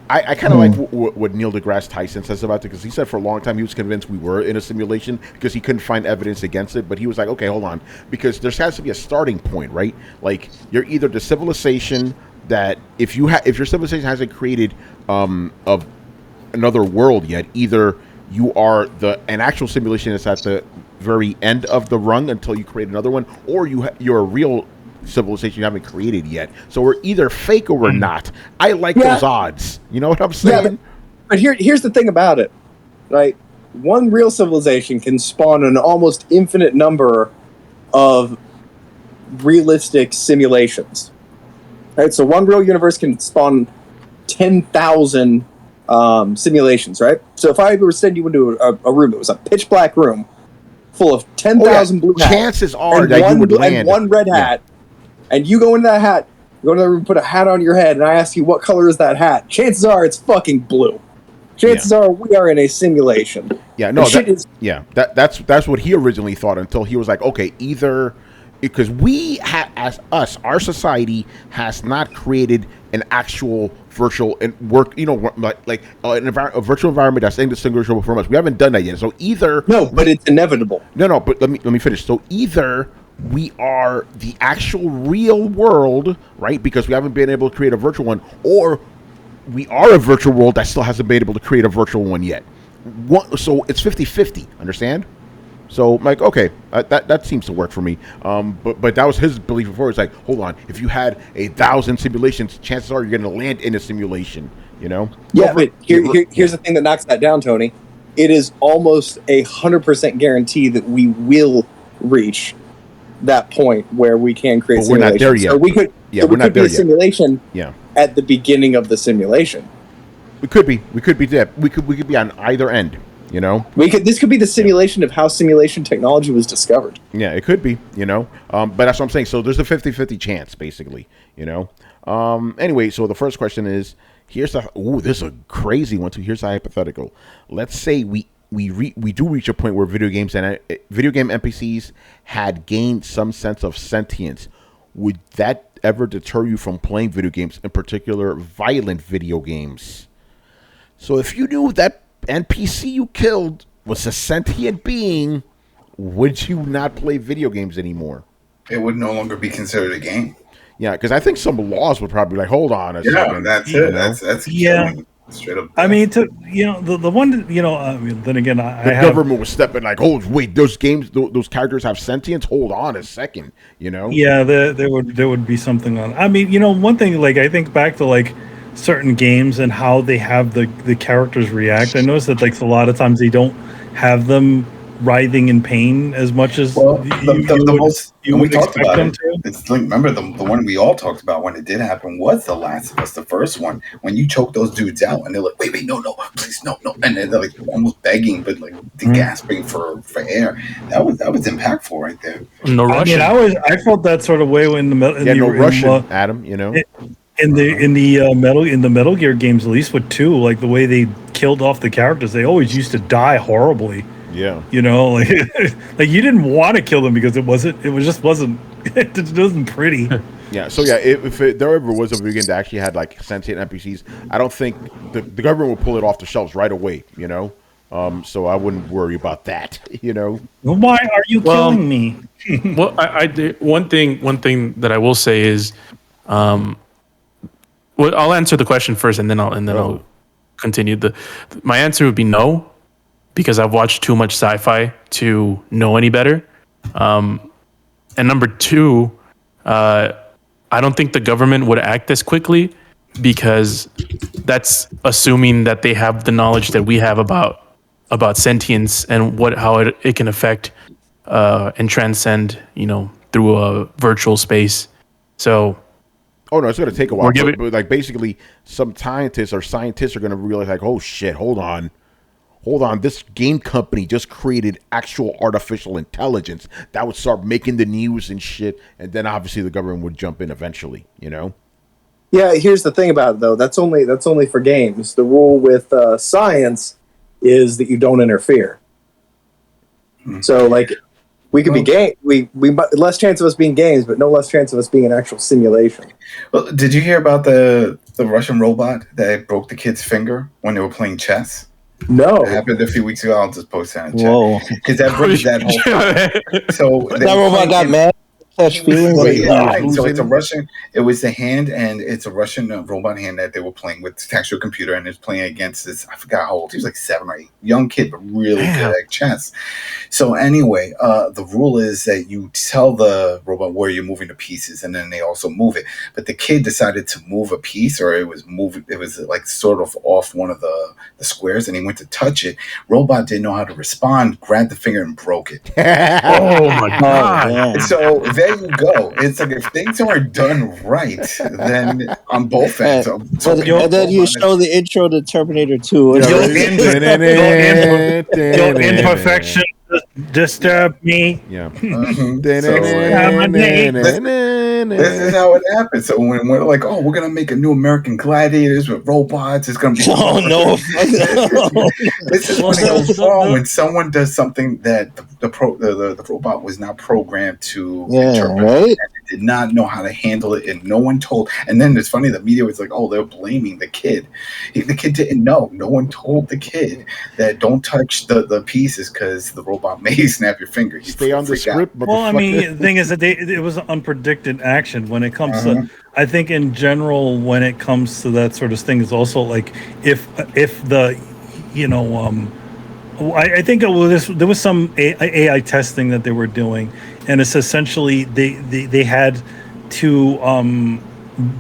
I kind of like what Neil deGrasse Tyson says about it, because he said for a long time he was convinced we were in a simulation because he couldn't find evidence against it. But he was like, okay, hold on, because there has to be a starting point, right? Like you're either the civilization that if your civilization hasn't created of another world yet, either you are an actual simulation that's at the very end of the rung until you create another one, or you're a real civilization you haven't created yet. So we're either fake or we're not. I like those odds. You know what I'm saying? Yeah, but here's the thing about it, right? One real civilization can spawn an almost infinite number of realistic simulations. Right? So one real universe can spawn 10,000 simulations, right? So if I were to send you into a room that was a pitch black room full of 10,000 blue hats, chances are that you would land. And one red hat, and you go into that hat, you go into the room, put a hat on your head, and I ask you what color is that hat, chances are it's fucking blue. Chances are we are in a simulation. Yeah, no, that's what he originally thought until he was like, okay, either because our society has not created an actual virtual and work, you know, like a virtual environment that's indistinguishable from us. We haven't done that yet. So either but it's inevitable. No, but let me finish. So either we are the actual real world, right? Because we haven't been able to create a virtual one, or we are a virtual world that still hasn't been able to create a virtual one yet. So it's 50-50, understand? So I'm like, okay, that seems to work for me. But that was his belief before. It's like, hold on, if you had 1,000 simulations, chances are you're going to land in a simulation, you know? Yeah, but here's the thing that knocks that down, Tony. It is almost 100% guarantee that we will reach that point where we can create but we're not there yet. So we could, we're not there be a simulation at the beginning of the simulation. We could be there. We could be on either end. You know, this could be the simulation of how simulation technology was discovered. Yeah, it could be, you know, but that's what I'm saying. So there's a 50-50 chance, basically, you know. Anyway, so the first question is, this is a crazy one too. Here's a hypothetical. Let's say we do reach a point where video game NPCs had gained some sense of sentience. Would that ever deter you from playing video games, in particular violent video games? So if you knew that NPC you killed was a sentient being, would you not play video games anymore? It would no longer be considered a game. Yeah, because I think some laws would probably be like, hold on a second. That's you it. know? That's Yeah. killing. Straight up. I mean, the one, then again, The government was stepping like, oh, wait, those games, those characters have sentience? Hold on a second, Yeah, there would be something on. I mean, one thing, like, I think back to, like, certain games and how they have the characters react. I noticed that, like, a lot of times they don't have them writhing in pain as much as you would expect them to. It's like, remember the one we all talked about when it did happen was The Last of Us, the first one, when you choke those dudes out and they're like, wait, no, please, no, and they're like almost begging, but like gasping for air. That was impactful right there. No Russian. I mean, I felt that sort of way in the Russian, Adam. In the Metal Gear games, at least with 2, like the way they killed off the characters, they always used to die horribly. Yeah, like you didn't want to kill them because it wasn't pretty. Yeah, so yeah, if there ever was a video game that actually had like sentient NPCs, I don't think the government would pull it off the shelves right away. So I wouldn't worry about that. Well, why are you killing me? Well, I did one thing that I will say is, well, I'll answer the question first, and then I'll continue. My answer would be no, because I've watched too much sci-fi to know any better. And number 2, I don't think the government would act as quickly, because that's assuming that they have the knowledge that we have about sentience and how it can affect and transcend, through a virtual space. So, oh no, it's going to take a while. But like basically, some scientists are going to realize like, oh shit, hold on, this game company just created actual artificial intelligence that would start making the news and shit, and then obviously the government would jump in eventually. Yeah, here's the thing about it though. That's only for games. The rule with science is that you don't interfere. So like, we could be game. We less chance of us being games, but no less chance of us being an actual simulation. Well, did you hear about the Russian robot that broke the kid's finger when they were playing chess? No, it happened a few weeks ago. I'll just post that in chat. Whoa! Because that brings that whole thing. So that robot got mad. So it's a Russian. It was the hand, and it's a Russian robot hand that they were playing with textual computer, and it's playing against this. I forgot how old he was, like 7 or 8, young kid, but really good at chess. So anyway, the rule is that you tell the robot where you're moving the pieces, and then they also move it. But the kid decided to move a piece, or it was moving. It was like sort of off one of the squares, and he went to touch it. Robot didn't know how to respond, grabbed the finger and broke it. Oh my god! So there you go. It's like if things aren't done right, then on both ends. And then you show the intro to Terminator 2. Your imperfection disturb me. Yeah. This is how it happens. So when we're like, oh, we're gonna make a new American Gladiators with robots, it's gonna be This is when it goes wrong when someone does something that the robot was not programmed to interpret, right? and did not know how to handle it, and no one told. And then it's funny, the media was like, oh, they're blaming the kid. The kid didn't know. No one told the kid that don't touch the pieces because the robot may snap your finger. You stay on the script. Well, I mean, the thing is that it was an unpredicted action when it comes to. I think in general, when it comes to that sort of thing, it's also like if the, I think there was some AI testing that they were doing, and it's essentially they had to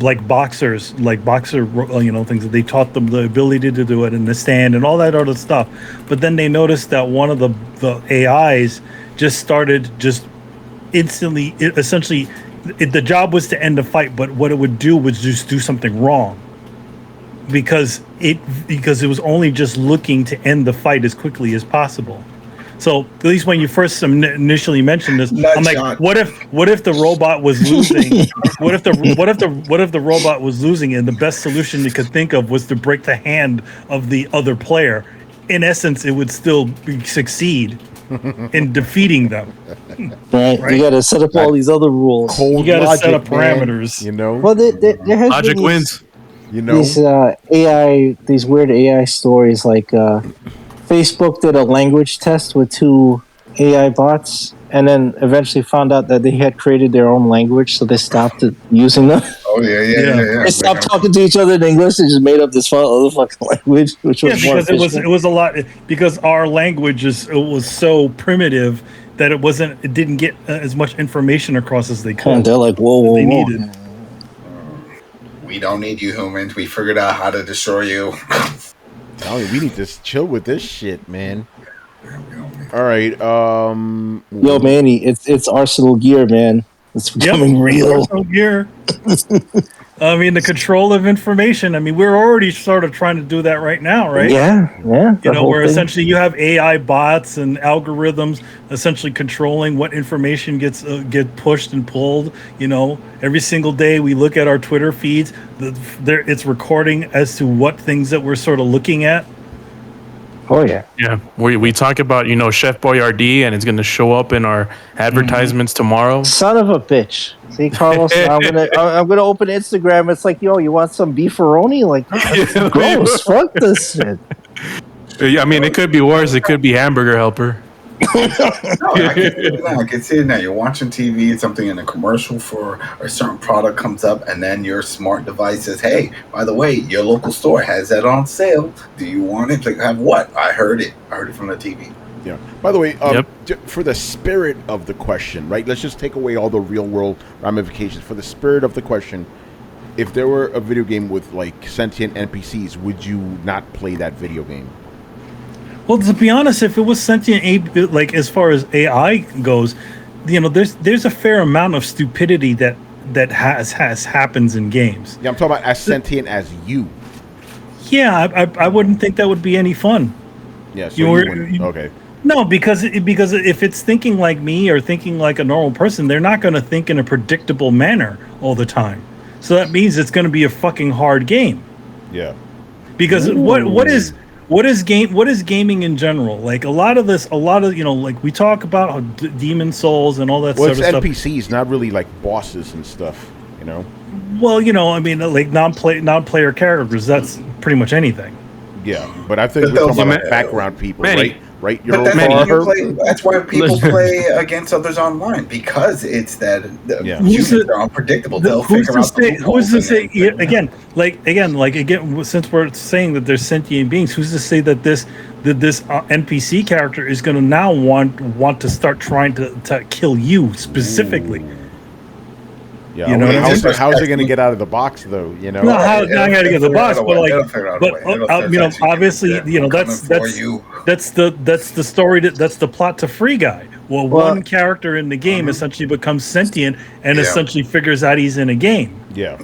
like boxer things that they taught them the ability to do it in the stand and all that other stuff, but then they noticed that one of the AIs just started just instantly. The job was to end the fight, but what it would do was just do something wrong because it was only just looking to end the fight as quickly as possible. So at least when you first initially mentioned this, I'm like, what if the robot was losing? what if the robot was losing, and the best solution you could think of was to break the hand of the other player? In essence, it would still succeed in defeating them. Right. You got to set up all these other rules. You got to set up parameters. Well, there has logic been wins. These weird AI stories, like Facebook did a language test with 2 AI bots, and then eventually found out that they had created their own language, so they stopped using them. Oh yeah. They stopped talking to each other in English and just made up this other fucking language, which was more because it was a lot, because our language was so primitive that it didn't get as much information across as they could. And they're like, whoa, needed. We don't need you humans. We figured out how to destroy you. We need to chill with this shit, man. All right. Yo, Manny, it's Arsenal gear, man. It's becoming real. Arsenal gear. I mean, the control of information. I mean, we're already sort of trying to do that right now, right? Yeah. You know, where essentially you have AI bots and algorithms essentially controlling what information get pushed and pulled. You know, every single day we look at our Twitter feeds. It's recording as to what things that we're sort of looking at. Oh yeah. Yeah. We talk about, Chef Boyardee, and it's going to show up in our advertisements tomorrow. Son of a bitch. See, Carlos, I'm gonna open Instagram. It's like, yo, you want some beefaroni? Like, gross. Fuck this shit. Yeah, I mean, it could be worse. It could be Hamburger Helper. I can see it now. You're watching TV, something in a commercial for a certain product comes up, and then your smart device says, "Hey, by the way, your local store has that on sale. Do you want it?" Like, have what? I heard it from the TV. Yeah. By the way, for the spirit of the question, right? Let's just take away all the real world ramifications. For the spirit of the question, if there were a video game with like sentient NPCs, would you not play that video game? Well, to be honest, if it was sentient, like as far as AI goes, there's a fair amount of stupidity that has happens in games. Yeah, I'm talking about as sentient as you. Yeah, I wouldn't think that would be any fun. Yeah, so okay. No, because if it's thinking like me or thinking like a normal person, they're not going to think in a predictable manner all the time. So that means it's going to be a fucking hard game. Yeah. Because what is gaming in general? Like a lot of like we talk about how Demon Souls and all that sort of stuff. NPCs, not really like bosses and stuff, Well, I mean, like non-player characters. That's pretty much anything. Yeah, but I think we're talking about background people, right? But that's why people play against others online, because it's that humans are unpredictable. They'll figure out who's to say again? Since we're saying that there's sentient beings, who's to say that this NPC character is going to now want to start trying to kill you specifically? Ooh. Yeah, how's it going to get out of the box, though? No, not going to get out of the box, but obviously, that's the story that's the plot to Free Guy. Well, one character in the game essentially becomes sentient and essentially figures out he's in a game. Yeah.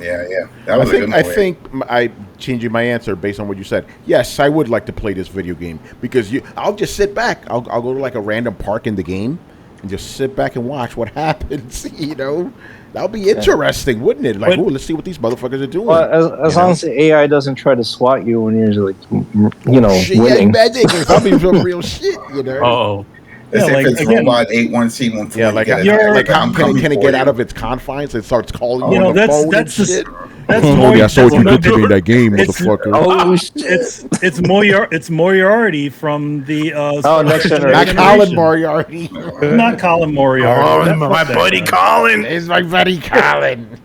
That was I think I changing my answer based on what you said. Yes, I would like to play this video game because I'll just sit back. I'll go to like a random park in the game and just sit back and watch what happins. That'll be interesting, wouldn't it? Like, let's see what these motherfuckers are doing. Well, as long as the AI doesn't try to swat you when you're like, winning. Yeah, they can probably some real shit, Oh. If it's Robot 81C14. Yeah, can it get out of its confines and starts calling you on the phone and shit? That's I saw what you did to me in that game, motherfucker. Oh shit! It's Moriarty from the Next Generation. Not Colin Moriarty. Not Colin Moriarty. My buddy Colin. It's my buddy Colin.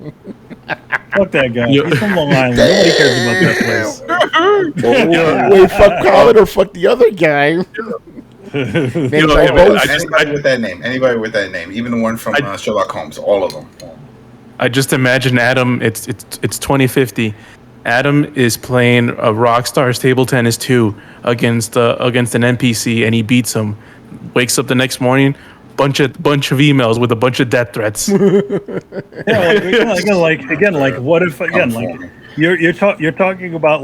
Fuck that guy. He's from Long Island. Nobody cares about that place. Wait, fuck Colin or fuck the other guy? Anybody with that name, even the one from Sherlock Holmes, all of them. I just imagine Adam. It's 2050. Adam is playing a Rockstar's Table Tennis 2 against an NPC, and he beats him. Wakes up the next morning, bunch of emails with a bunch of death threats. What if you're talking about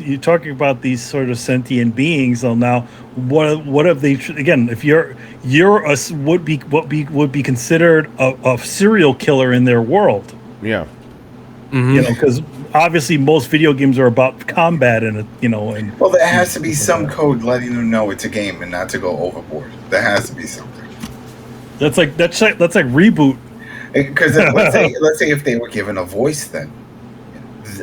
you're talking about these sort of sentient beings. So now, what if they if you're would be considered a serial killer in their world? Yeah, because obviously most video games are about combat and well, there has to be some code letting them know it's a game and not to go overboard. There has to be something. That's like reboot. Because let's say if they were given a voice, then.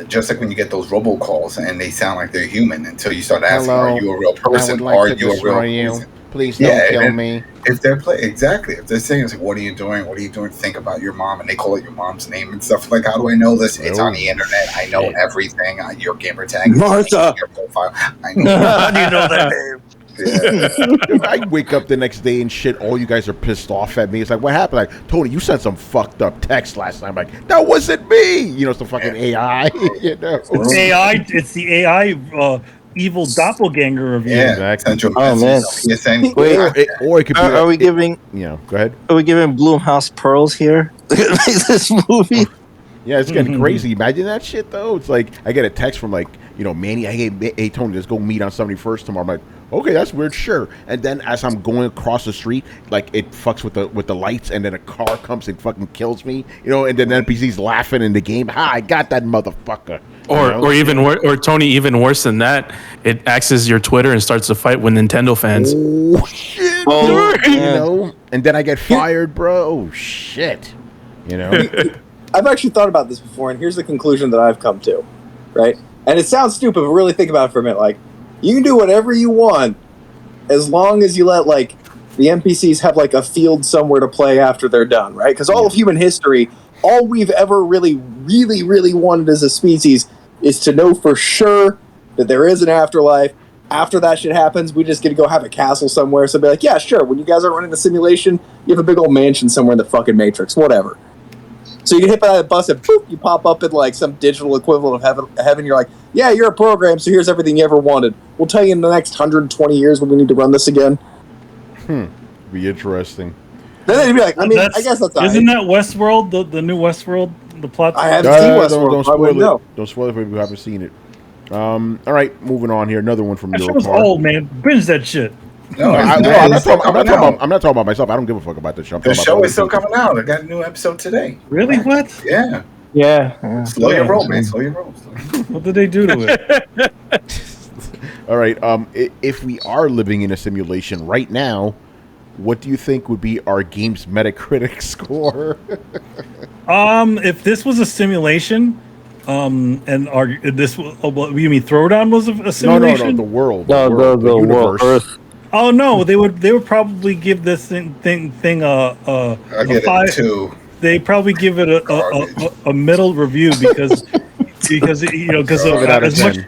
Just like when you get those robocalls and they sound like they're human until you start asking, "Are you a real person? Are you a real person?" Please don't kill me. If they're if they're saying, it's like, what are you doing? What are you doing? Think about your mom, and they call it your mom's name and stuff. Like, how do I know this? It's on the internet. I know everything. Your gamer tag, Martha. Your profile. I know. How do you know that name? Yeah. I wake up the next day and shit. All you guys are pissed off at me. It's like, what happened? Like, Tony, you sent some fucked up text last night. I'm like, that wasn't me. You know, it's the fucking AI. You know? It's AI. It's the AI evil doppelganger of you. Yeah, exactly. Oh man! Wait, or it could be. Are we giving? Go ahead. Are we giving Blumhouse pearls here? This movie. Yeah, it's getting crazy. Imagine that shit, though. It's like I get a text from like, Manny. Hey Tony, let's go meet on 71st tomorrow. I'm like, okay, that's weird, sure. And then as I'm going across the street, like it fucks with the lights, and then a car comes and fucking kills me. And then NPCs laughing in the game. I got that motherfucker. Or even or Tony, even worse than that, it accesses your Twitter and starts a fight with Nintendo fans. Oh shit! And then I get fired, bro. Oh shit! I've actually thought about this before, and here's the conclusion that I've come to, right? And it sounds stupid, but really think about it for a minute. Like, you can do whatever you want as long as you let, like, the NPCs have, like, a field somewhere to play after they're done, right? Because all of human history, all we've ever really, really, really wanted as a species is to know for sure that there is an afterlife. After that shit happens, we just get to go have a castle somewhere. So be like, yeah, sure, when you guys are running the simulation, you have a big old mansion somewhere in the fucking Matrix, whatever. So you get hit by that bus and poof, you pop up in like some digital equivalent of heaven. You're like, yeah, you're a program, so here's everything you ever wanted. We'll tell you in the next 120 years when we need to run this again. Be interesting. Then they'd be like, I guess that's Isn't that Westworld, the new Westworld, the plot? I haven't seen Westworld. Don't spoil it. Don't spoil it for people who haven't seen it. All right, moving on here. Another one from That Eurocar. shit was old, man. Binge that shit. No, I'm not talking about myself. I don't give a fuck about the show. The show is still coming out. I got a new episode today. Really? What? Yeah. Yeah. Slow your roll, man. Slow your roll. What did they do to it? All right. If we are living in a simulation right now, what do you think would be our game's Metacritic score? If this was a simulation, and this you mean Throwdown was a simulation? No, the world. No, the universe. world, Earth. Oh no, they would probably give this thing a 5. 2. They probably give it a middle review because of as much.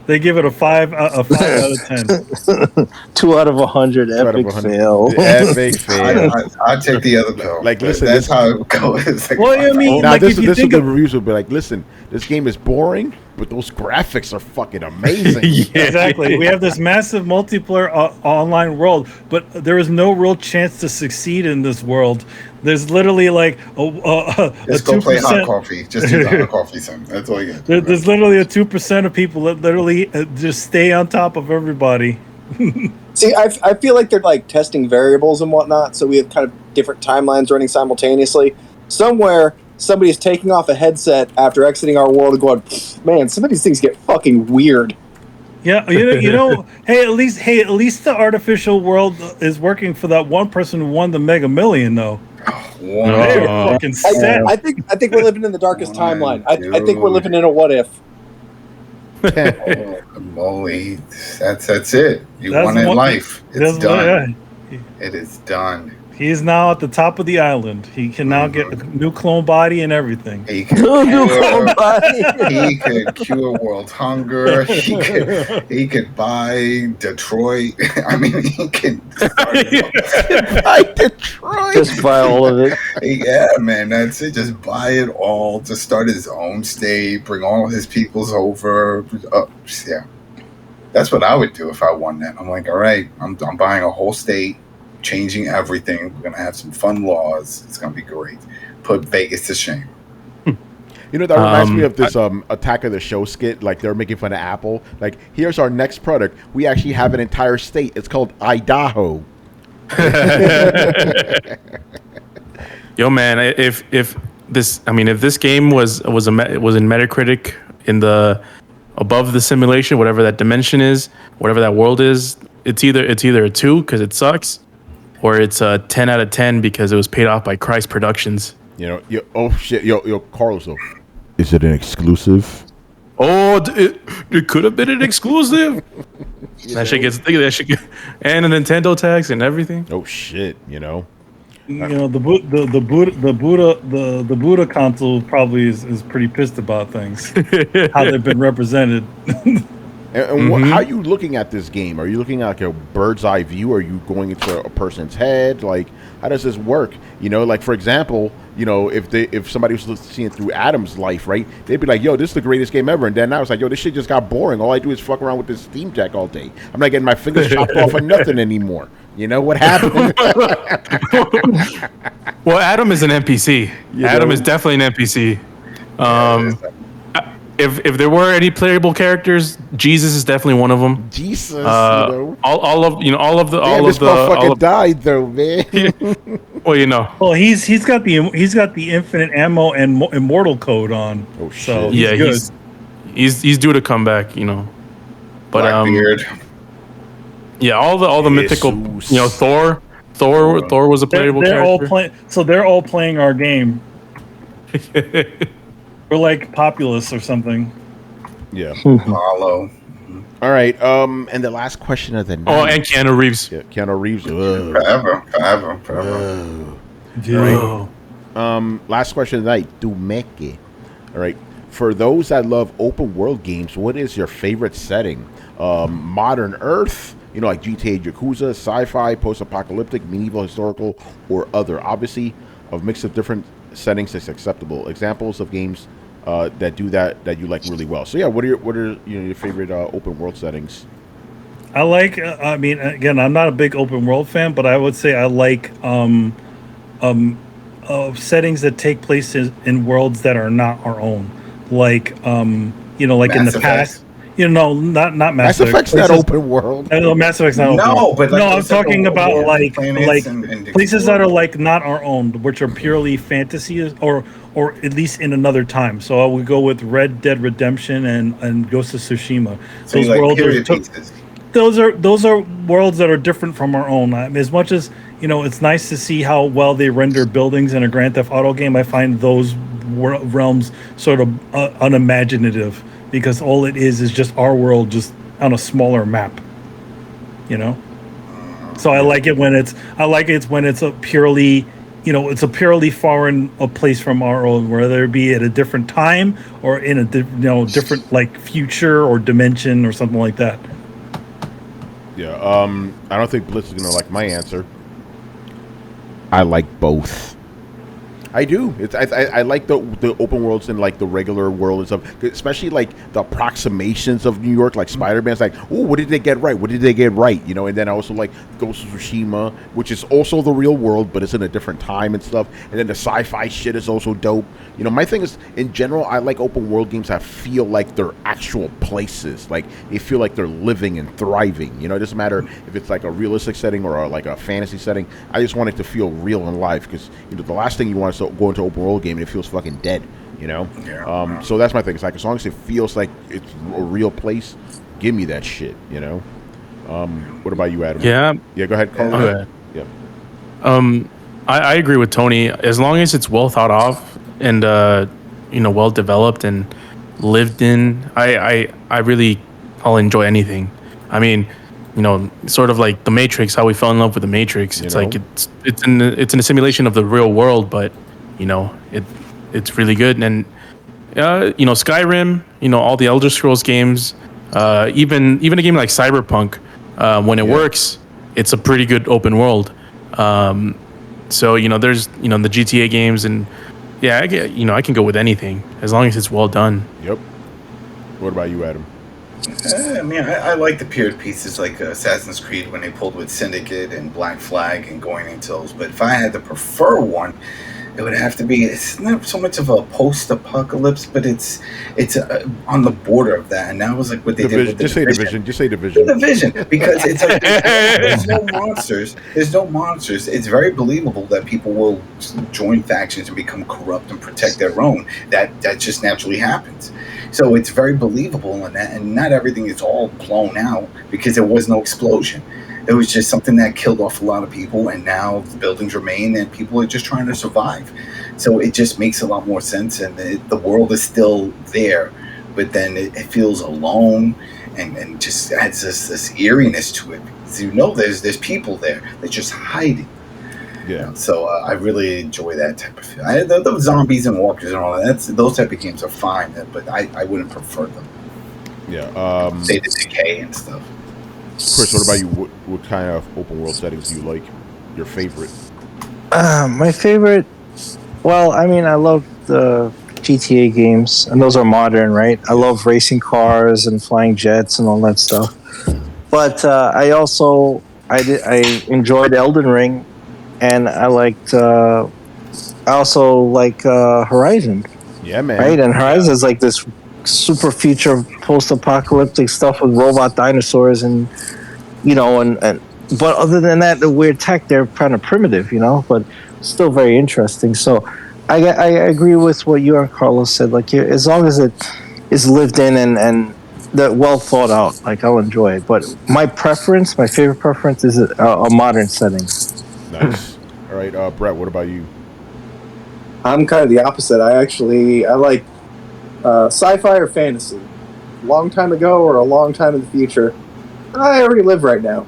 They give it a 5 out of 10. 2 out of 100. Epic fail. Epic fail. I'd take the other pill. Like, listen, that's how it goes. Like, well, I mean, now like, this is the of, reviews will be like, listen, this game is boring, but those graphics are fucking amazing. Exactly. We have this massive multiplayer online world, but there is no real chance to succeed in this world. There's literally like just go play hot coffee. Just do the hot coffee sim. That's all you get. There's literally a 2% of people that literally just stay on top of everybody. See, I feel like they're like testing variables and whatnot, so we have kind of different timelines running simultaneously. Somewhere, somebody's taking off a headset after exiting our world and going, man, some of these things get fucking weird. Yeah, you know, hey, at least the artificial world is working for that one person who won the Mega Million, though. Wow. Fucking set. I think we're living in the darkest timeline. I think we're living in a what if. Holy, that's it. You won in life. It's done. It is done. He is now at the top of the island. He can now get a new clone body and everything. He could cure world hunger. He could buy Detroit. I mean, he can buy Detroit. Just buy all of it. Yeah, man, that's it. Just buy it all. Just start his own state. Bring all his peoples over. Yeah, that's what I would do if I won that. I'm like, all right, I'm buying a whole state. Changing everything. We're gonna have some fun laws. It's gonna be great. Put Vegas to shame. You know, that reminds me of this Attack of the Show skit. Like, they're making fun of Apple. Like, here's our next product. We actually have an entire state. It's called Idaho. Yo, man, if this game was in Metacritic in the above the simulation, whatever that dimension is, whatever that world is, it's either a 2 because it sucks, or it's a 10 out of 10 because it was paid off by Christ Productions. Yo, Carlos, though. Is it an exclusive? Oh, it could have been an exclusive. That shit gets and a Nintendo tax and everything. Oh shit, The Buddha console probably is pretty pissed about things, how they've been represented. And how are you looking at this game? Are you looking at like a bird's eye view? Are you going into a person's head? Like, how does this work? Like for example, if somebody was seeing through Adam's life, right? They'd be like, "Yo, this is the greatest game ever," and then now it's like, "Yo, this shit just got boring. All I do is fuck around with this Steam Deck all day. I'm not getting my fingers chopped off or nothing anymore." What happened? Well, Adam is an NPC. Adam is definitely an NPC. If there were any playable characters, Jesus is definitely one of them. Jesus, all of the motherfucker died though, man. Well, Well, he's got the infinite ammo and immortal code on. Oh shit! So he's due to come back. But Blackbeard. Yeah, all the mythical. Thor was a playable character. They're all playing our game. We're like Populous or something. Yeah. Hollow. All right. And the last question of the night. Oh, and Keanu Reeves. Yeah, Keanu Reeves. Forever. Right. Last question of the night. Dumeke. All right. For those that love open world games, what is your favorite setting? Modern Earth, like GTA, Yakuza, sci-fi, post-apocalyptic, medieval, historical, or other. Obviously, a mix of different settings is acceptable. Examples of games that do that you like really well. So yeah, what are your favorite open world settings? I like. Again, I'm not a big open world fan, but I would say I like settings that take place in worlds that are not our own. Like like Mass in the Effect. past. Not Mass Effect's not open world. No, Mass Effect's not open world. But I'm talking about like and places that are like not our own, which are purely fantasy or at least in another time. So I would go with Red Dead Redemption and Ghost of Tsushima. So those worlds those are worlds that are different from our own. As much as it's nice to see how well they render buildings in a Grand Theft Auto game. I find those realms sort of unimaginative. Because all it is just our world, just on a smaller map, So I like it when it's a purely, it's a purely foreign place from our own, whether it be at a different time or in a different like future or dimension or something like that. Yeah. I don't think Blitz is gonna like my answer. I like both. I do. I like the open worlds and like the regular world and stuff, especially like the approximations of New York, like Spider-Man's like, oh, what did they get right? What did they get right? And then I also like Ghost of Tsushima, which is also the real world, but it's in a different time and stuff. And then the sci-fi shit is also dope. My thing is, in general, I like open world games that feel like they're actual places. Like they feel like they're living and thriving. It doesn't matter if it's like a realistic setting or like a fantasy setting. I just want it to feel real in life because the last thing you want is to go into open world game and it feels fucking dead, So that's my thing. It's like as long as it feels like it's a real place, give me that shit, What about you, Adam? Yeah, go ahead, Carl. Okay. Yeah. I agree with Tony. As long as it's well thought of and well developed and lived in, I'll enjoy anything. I mean, sort of like the Matrix, how we fell in love with the Matrix. It's like it's in a simulation of the real world, but it's really good. And Skyrim, all the Elder Scrolls games, even a game like Cyberpunk, when it works, it's a pretty good open world. So there's the GTA games, and I can go with anything as long as it's well done. Yep. What about you, Adam? I like the period pieces like Assassin's Creed when they pulled with Syndicate and Black Flag and going into those. But if I had to prefer one, it would have to be. It's not so much of a post-apocalypse, but it's on the border of that. And that was like what they did with the Division. Just say Division. The Division, because it's like there's no monsters. There's no monsters. It's very believable that people will join factions and become corrupt and protect their own. That just naturally happens. So it's very believable in that, and not everything is all blown out because there was no explosion. It was just something that killed off a lot of people, and now the buildings remain, and people are just trying to survive. So it just makes a lot more sense, and the world is still there, but then it feels alone, and just adds this eeriness to it. Because you know there's people there. They're just hiding. Yeah. So I really enjoy that type of feel. The zombies and walkers and all that. Those type of games are fine, but I wouldn't prefer them. Yeah. Say the decay and stuff. Chris, what about you? What kind of open world settings do you like? Your favorite? My favorite. Well, I mean, I love the GTA games, and those are modern, right? I love racing cars and flying jets and all that stuff. But I enjoyed Elden Ring, and I also like Horizon. Yeah, man. Right, and Horizon is like this super future post-apocalyptic stuff with robot dinosaurs and but other than that, the weird tech, they're kind of primitive, but still very interesting. So I agree with what you and Carlos said. Like, as long as it is lived in and that well thought out, like, I'll enjoy it. But my favorite preference is a modern setting. Nice. All right, Brett, what about you? I'm kind of the opposite. I like sci-fi or fantasy. Long time ago or a long time in the future. I already live right now.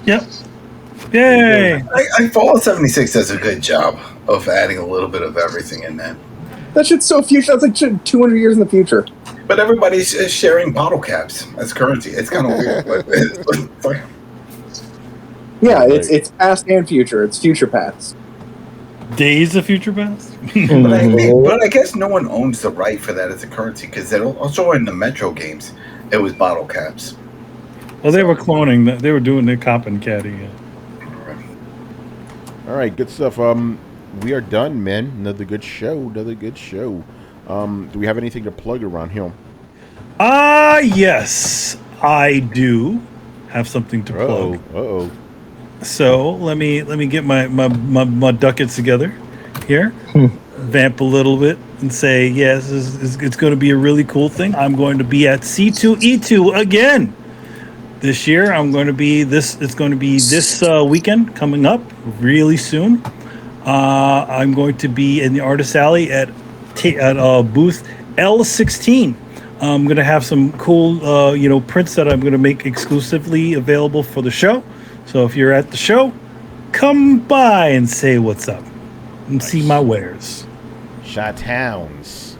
Yep. Yay! I Fallout 76 does a good job of adding a little bit of everything in that. That shit's so future. That's like 200 years in the future. But everybody's sharing bottle caps as currency. It's kind of weird. Yeah, it's past and future. It's future past. Days of Future Past? but I guess no one owns the right for that as a currency, because also in the Metro games, it was bottle caps. Well, they were cloning that. They were doing their copycatting. Yeah. All right, good stuff. We are done, man. Another good show. Do we have anything to plug around here? Yes, I do have something to plug. Uh-oh. So let me get my ducats together here, vamp a little bit, and say yes, it's going to be a really cool thing. I'm going to be at C2E2 again this year. It's going to be this weekend coming up really soon. I'm going to be in the Artist Alley at booth L16. I'm going to have some cool prints that I'm going to make exclusively available for the show. So if you're at the show, come by and say what's up and see my wares. Shot-towns.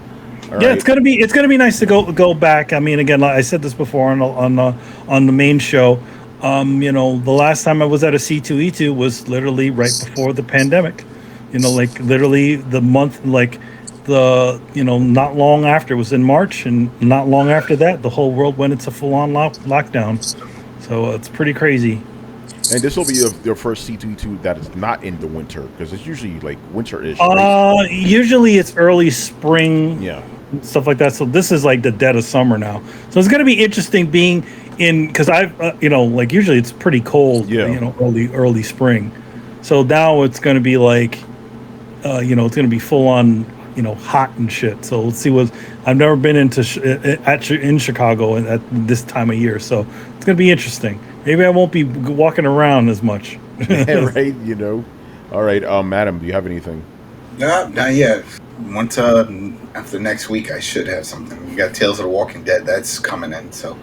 Yeah, it's gonna be nice to go back. I mean, again, I said this before on the main show. The last time I was at a C2E2 was literally right before the pandemic. Like literally the month, like not long after, it was in March, and not long after that, the whole world went into full-on lockdown. So it's pretty crazy. And this will be your first C2E2 that is not in the winter, because it's usually like winter-ish. Usually it's early spring. Yeah. Stuff like that. So this is like the dead of summer now. So it's going to be interesting being in, because I've, like usually it's pretty cold, early spring. So now it's going to be like, it's going to be full on, hot and shit. So let's see I've never been in Chicago at this time of year. So it's going to be interesting. Maybe I won't be walking around as much. Right, All right, Adam, do you have anything? No, not yet. Once after next week, I should have something. We got Tales of the Walking Dead. That's coming in, so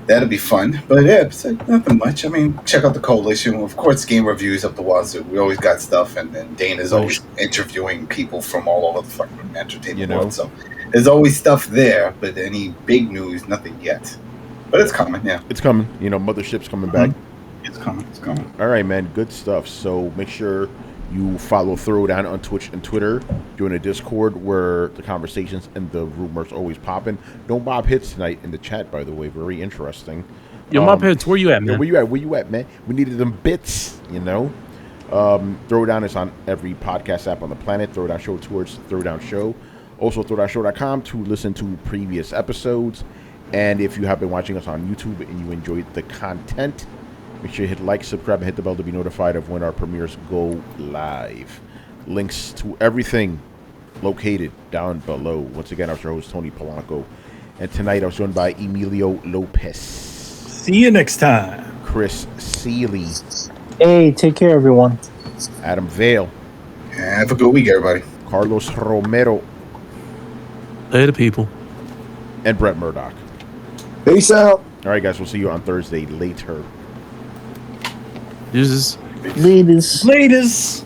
that'll be fun. But yeah, nothing much. I mean, check out the Coalition. Of course, game reviews up the wazoo. We always got stuff, and Dana's always interviewing people from all over the fucking entertainment world. So there's always stuff there, but any big news, nothing yet. But it's coming, yeah. It's coming. Mothership's coming back. It's coming. All right, man. Good stuff. So make sure you follow Throwdown on Twitch and Twitter. Join the Discord where the conversations and the rumors always popping. No mob hits tonight in the chat, by the way. Very interesting. Yo, mob hits, where you at, man? Where you at, man? We needed them bits, Throwdown is on every podcast app on the planet. Throwdown Show towards Throwdown Show. Also, throwdownshow.com to listen to previous episodes. And if you have been watching us on YouTube and you enjoyed the content, make sure you hit like, subscribe, and hit the bell to be notified of when our premieres go live. Links to everything located down below. Once again, I was your host, Tony Polanco. And tonight I was joined by Emilio Lopez. See you next time. Chris Seeley. Hey, take care, everyone. Adam Vale. Have a good week, everybody. Carlos Romero. Later, people. And Brett Murdoch. Peace out. All right, guys. We'll see you on Thursday later. Deuces. Ladies. Latest.